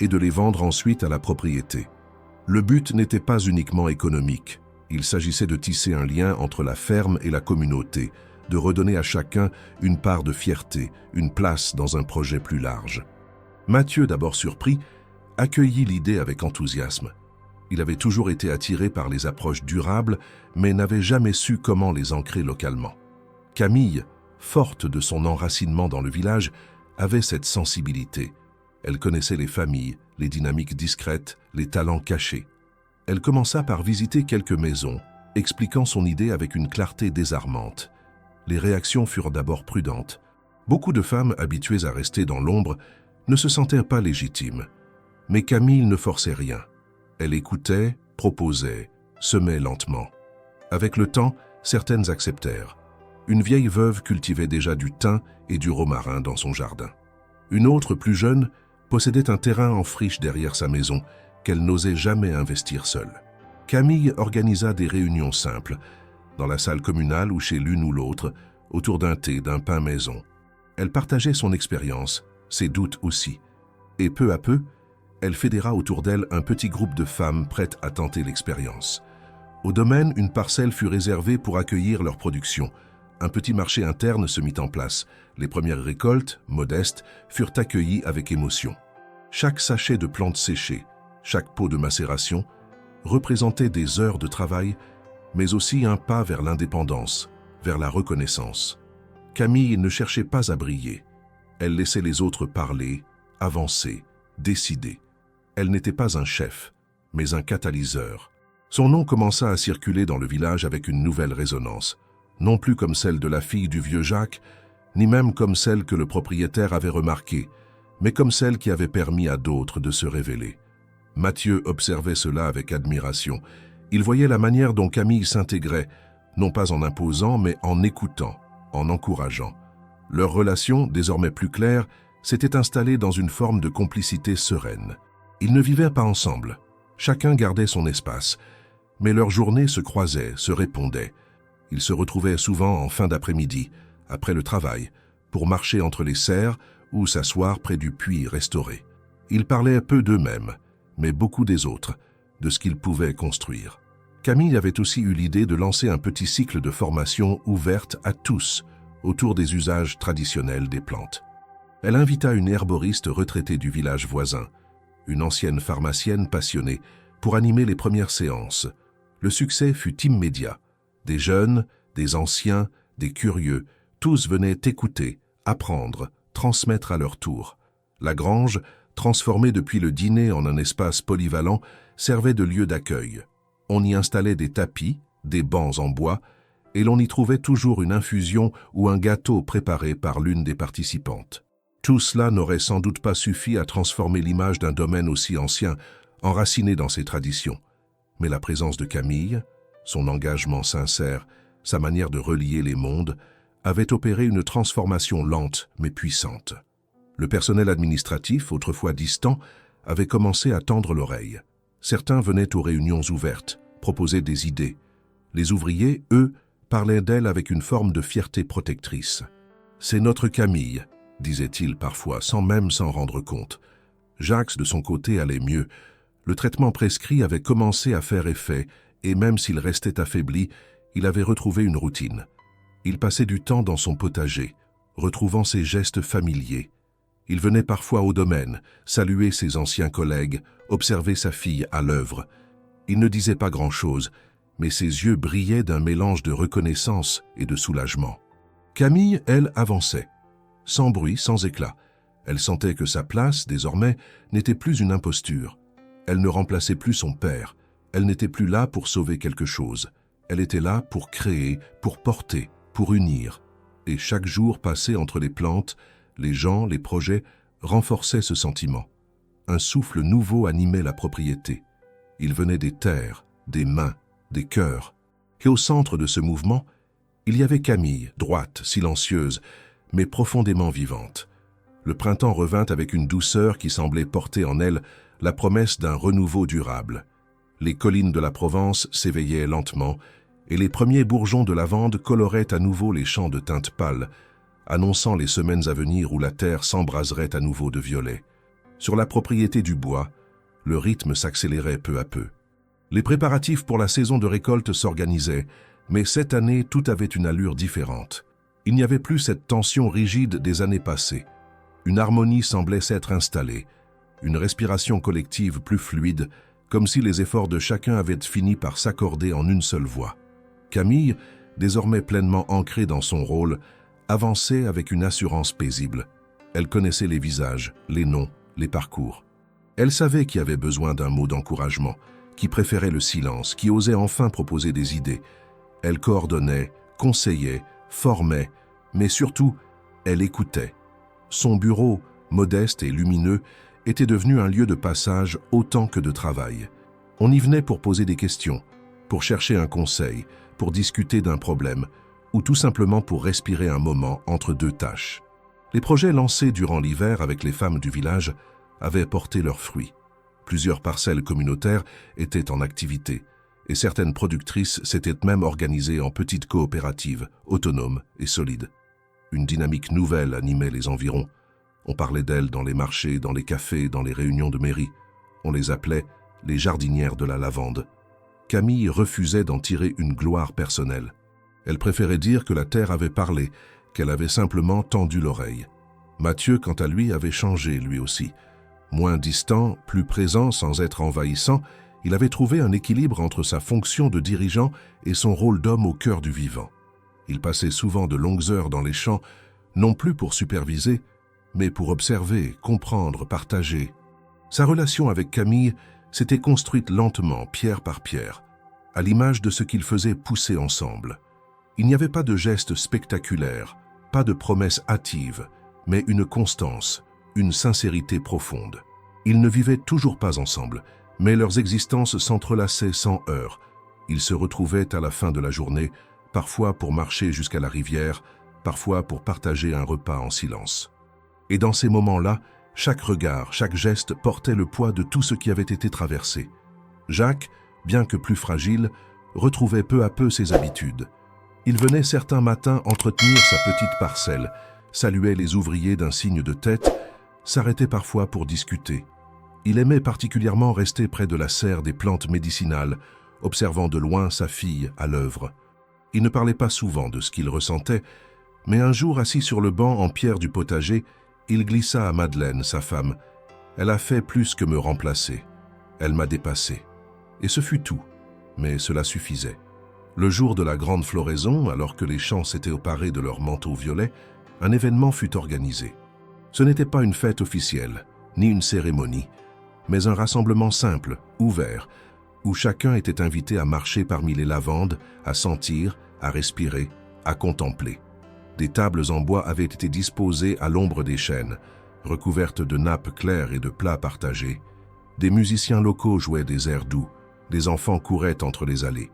et de les vendre ensuite à la propriété. Le but n'était pas uniquement économique. Il s'agissait de tisser un lien entre la ferme et la communauté, de redonner à chacun une part de fierté, une place dans un projet plus large. Mathieu, d'abord surpris, accueillit l'idée avec enthousiasme. Il avait toujours été attiré par les approches durables, mais n'avait jamais su comment les ancrer localement. Camille, forte de son enracinement dans le village, avait cette sensibilité. Elle connaissait les familles, les dynamiques discrètes, les talents cachés. Elle commença par visiter quelques maisons, expliquant son idée avec une clarté désarmante. Les réactions furent d'abord prudentes. Beaucoup de femmes habituées à rester dans l'ombre ne se sentaient pas légitimes. Mais Camille ne forçait rien. Elle écoutait, proposait, semait lentement. Avec le temps, certaines acceptèrent. Une vieille veuve cultivait déjà du thym et du romarin dans son jardin. Une autre, plus jeune, possédait un terrain en friche derrière sa maison qu'elle n'osait jamais investir seule. Camille organisa des réunions simples, dans la salle communale ou chez l'une ou l'autre, autour d'un thé, d'un pain maison. Elle partageait son expérience, ses doutes aussi. Et peu à peu, elle fédéra autour d'elle un petit groupe de femmes prêtes à tenter l'expérience. Au domaine, une parcelle fut réservée pour accueillir leur production. Un petit marché interne se mit en place. Les premières récoltes, modestes, furent accueillies avec émotion. Chaque sachet de plantes séchées, chaque pot de macération, représentait des heures de travail, mais aussi un pas vers l'indépendance, vers la reconnaissance. Camille ne cherchait pas à briller. Elle laissait les autres parler, avancer, décider. Elle n'était pas un chef, mais un catalyseur. Son nom commença à circuler dans le village avec une nouvelle résonance, non plus comme celle de la fille du vieux Jacques, ni même comme celle que le propriétaire avait remarquée, mais comme celle qui avait permis à d'autres de se révéler. Mathieu observait cela avec admiration. Il voyait la manière dont Camille s'intégrait, non pas en imposant, mais en écoutant, en encourageant. Leur relation, désormais plus claire, s'était installée dans une forme de complicité sereine. Ils ne vivaient pas ensemble. Chacun gardait son espace, mais leurs journées se croisaient, se répondaient. Ils se retrouvaient souvent en fin d'après-midi, après le travail, pour marcher entre les serres ou s'asseoir près du puits restauré. Ils parlaient peu d'eux-mêmes, mais beaucoup des autres, de ce qu'ils pouvaient construire. Camille avait aussi eu l'idée de lancer un petit cycle de formation ouverte à tous, autour des usages traditionnels des plantes. Elle invita une herboriste retraitée du village voisin, une ancienne pharmacienne passionnée, pour animer les premières séances. Le succès fut immédiat. Des jeunes, des anciens, des curieux, tous venaient écouter, apprendre, transmettre à leur tour. La grange, transformée depuis le dîner en un espace polyvalent, servait de lieu d'accueil. On y installait des tapis, des bancs en bois, et l'on y trouvait toujours une infusion ou un gâteau préparé par l'une des participantes. Tout cela n'aurait sans doute pas suffi à transformer l'image d'un domaine aussi ancien, enraciné dans ses traditions. Mais la présence de Camille, son engagement sincère, sa manière de relier les mondes, avait opéré une transformation lente mais puissante. Le personnel administratif, autrefois distant, avait commencé à tendre l'oreille. Certains venaient aux réunions ouvertes, proposaient des idées. Les ouvriers, eux, parlaient d'elle avec une forme de fierté protectrice. « C'est notre Camille », disait-il parfois, sans même s'en rendre compte. Jacques, de son côté, allait mieux. Le traitement prescrit avait commencé à faire effet, et même s'il restait affaibli, il avait retrouvé une routine. Il passait du temps dans son potager, retrouvant ses gestes familiers. Il venait parfois au domaine, saluer ses anciens collègues, observer sa fille à l'œuvre. Il ne disait pas grand-chose, mais ses yeux brillaient d'un mélange de reconnaissance et de soulagement. Camille, elle, avançait, sans bruit, sans éclat. Elle sentait que sa place, désormais, n'était plus une imposture. Elle ne remplaçait plus son père. Elle n'était plus là pour sauver quelque chose. Elle était là pour créer, pour porter, pour unir. Et chaque jour passé entre les plantes, les gens, les projets, renforçaient ce sentiment. Un souffle nouveau animait la propriété. Il venait des terres, des mains, des cœurs. Et au centre de ce mouvement, il y avait Camille, droite, silencieuse, mais profondément vivante. Le printemps revint avec une douceur qui semblait porter en elle la promesse d'un renouveau durable. Les collines de la Provence s'éveillaient lentement, et les premiers bourgeons de lavande coloraient à nouveau les champs de teintes pâles, annonçant les semaines à venir où la terre s'embraserait à nouveau de violet. Sur la propriété du bois, le rythme s'accélérait peu à peu. Les préparatifs pour la saison de récolte s'organisaient, mais cette année, tout avait une allure différente. Il n'y avait plus cette tension rigide des années passées. Une harmonie semblait s'être installée, une respiration collective plus fluide, comme si les efforts de chacun avaient fini par s'accorder en une seule voix. Camille, désormais pleinement ancrée dans son rôle, avançait avec une assurance paisible. Elle connaissait les visages, les noms, les parcours. Elle savait qui avait besoin d'un mot d'encouragement, qui préférait le silence, qui osait enfin proposer des idées. Elle coordonnait, conseillait, formait, mais surtout, elle écoutait. Son bureau, modeste et lumineux, était devenu un lieu de passage autant que de travail. On y venait pour poser des questions, pour chercher un conseil, pour discuter d'un problème, ou tout simplement pour respirer un moment entre deux tâches. Les projets lancés durant l'hiver avec les femmes du village avaient porté leurs fruits. Plusieurs parcelles communautaires étaient en activité, et certaines productrices s'étaient même organisées en petites coopératives, autonomes et solides. Une dynamique nouvelle animait les environs. On parlait d'elles dans les marchés, dans les cafés, dans les réunions de mairie. On les appelait les jardinières de la lavande. Camille refusait d'en tirer une gloire personnelle. Elle préférait dire que la terre avait parlé, qu'elle avait simplement tendu l'oreille. Mathieu, quant à lui, avait changé lui aussi. Moins distant, plus présent sans être envahissant, il avait trouvé un équilibre entre sa fonction de dirigeant et son rôle d'homme au cœur du vivant. Il passait souvent de longues heures dans les champs, non plus pour superviser, mais pour observer, comprendre, partager. Sa relation avec Camille s'était construite lentement, pierre par pierre, à l'image de ce qu'ils faisaient pousser ensemble. Il n'y avait pas de gestes spectaculaires, pas de promesses hâtives, mais une constance, une sincérité profonde. Ils ne vivaient toujours pas ensemble, mais leurs existences s'entrelaçaient sans heurts. Ils se retrouvaient à la fin de la journée, parfois pour marcher jusqu'à la rivière, parfois pour partager un repas en silence. Et dans ces moments-là, chaque regard, chaque geste portait le poids de tout ce qui avait été traversé. Jacques, bien que plus fragile, retrouvait peu à peu ses habitudes. Il venait certains matins entretenir sa petite parcelle, saluait les ouvriers d'un signe de tête, s'arrêtait parfois pour discuter. Il aimait particulièrement rester près de la serre des plantes médicinales, observant de loin sa fille à l'œuvre. Il ne parlait pas souvent de ce qu'il ressentait, mais un jour, assis sur le banc en pierre du potager, il glissa à Madeleine, sa femme. « Elle a fait plus que me remplacer. Elle m'a dépassé. » Et ce fut tout, mais cela suffisait. Le jour de la grande floraison, alors que les champs s'étaient parés de leurs manteaux violets, un événement fut organisé. Ce n'était pas une fête officielle, ni une cérémonie, mais un rassemblement simple, ouvert, où chacun était invité à marcher parmi les lavandes, à sentir, à respirer, à contempler. Des tables en bois avaient été disposées à l'ombre des chênes, recouvertes de nappes claires et de plats partagés. Des musiciens locaux jouaient des airs doux, des enfants couraient entre les allées.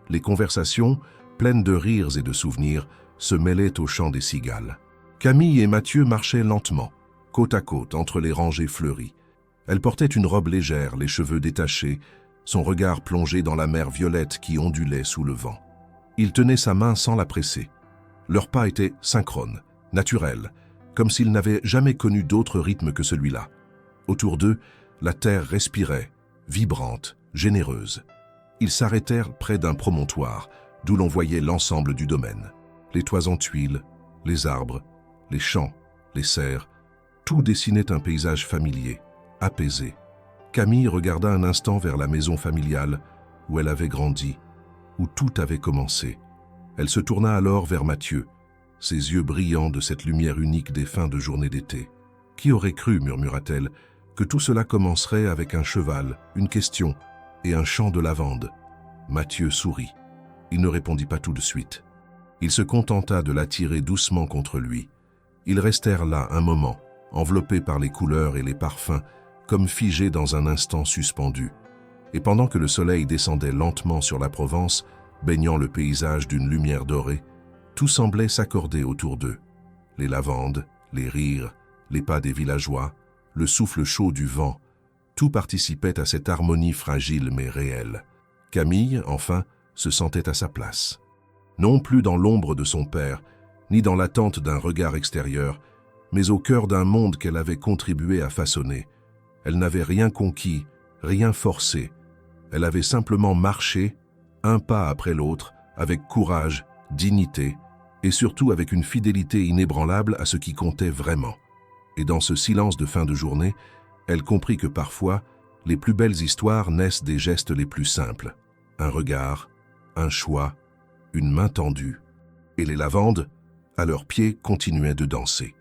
Les conversations, pleines de rires et de souvenirs, se mêlaient au chant des cigales. Camille et Mathieu marchaient lentement, côte à côte, entre les rangées fleuries. Elle portait une robe légère, les cheveux détachés, son regard plongé dans la mer violette qui ondulait sous le vent. Il tenait sa main sans la presser. Leurs pas étaient synchrones, naturels, comme s'ils n'avaient jamais connu d'autre rythme que celui-là. Autour d'eux, la terre respirait, vibrante, généreuse. Ils s'arrêtèrent près d'un promontoire, d'où l'on voyait l'ensemble du domaine. Les toits en tuiles, les arbres, les champs, les serres, tout dessinait un paysage familier, apaisé. Camille regarda un instant vers la maison familiale, où elle avait grandi, où tout avait commencé. Elle se tourna alors vers Mathieu, ses yeux brillants de cette lumière unique des fins de journée d'été. « Qui aurait cru, murmura-t-elle, que tout cela commencerait avec un cheval, une question et un champ de lavande ?» Mathieu sourit. Il ne répondit pas tout de suite. Il se contenta de l'attirer doucement contre lui. Ils restèrent là un moment, enveloppés par les couleurs et les parfums, comme figés dans un instant suspendu. Et pendant que le soleil descendait lentement sur la Provence, baignant le paysage d'une lumière dorée, tout semblait s'accorder autour d'eux. Les lavandes, les rires, les pas des villageois, le souffle chaud du vent, tout participait à cette harmonie fragile mais réelle. Camille, enfin, se sentait à sa place. Non plus dans l'ombre de son père, ni dans l'attente d'un regard extérieur, mais au cœur d'un monde qu'elle avait contribué à façonner. Elle n'avait rien conquis, rien forcé. Elle avait simplement marché, un pas après l'autre, avec courage, dignité, et surtout avec une fidélité inébranlable à ce qui comptait vraiment. Et dans ce silence de fin de journée, elle comprit que parfois, les plus belles histoires naissent des gestes les plus simples. Un regard, un choix, une main tendue. Et les lavandes, à leurs pieds, continuaient de danser.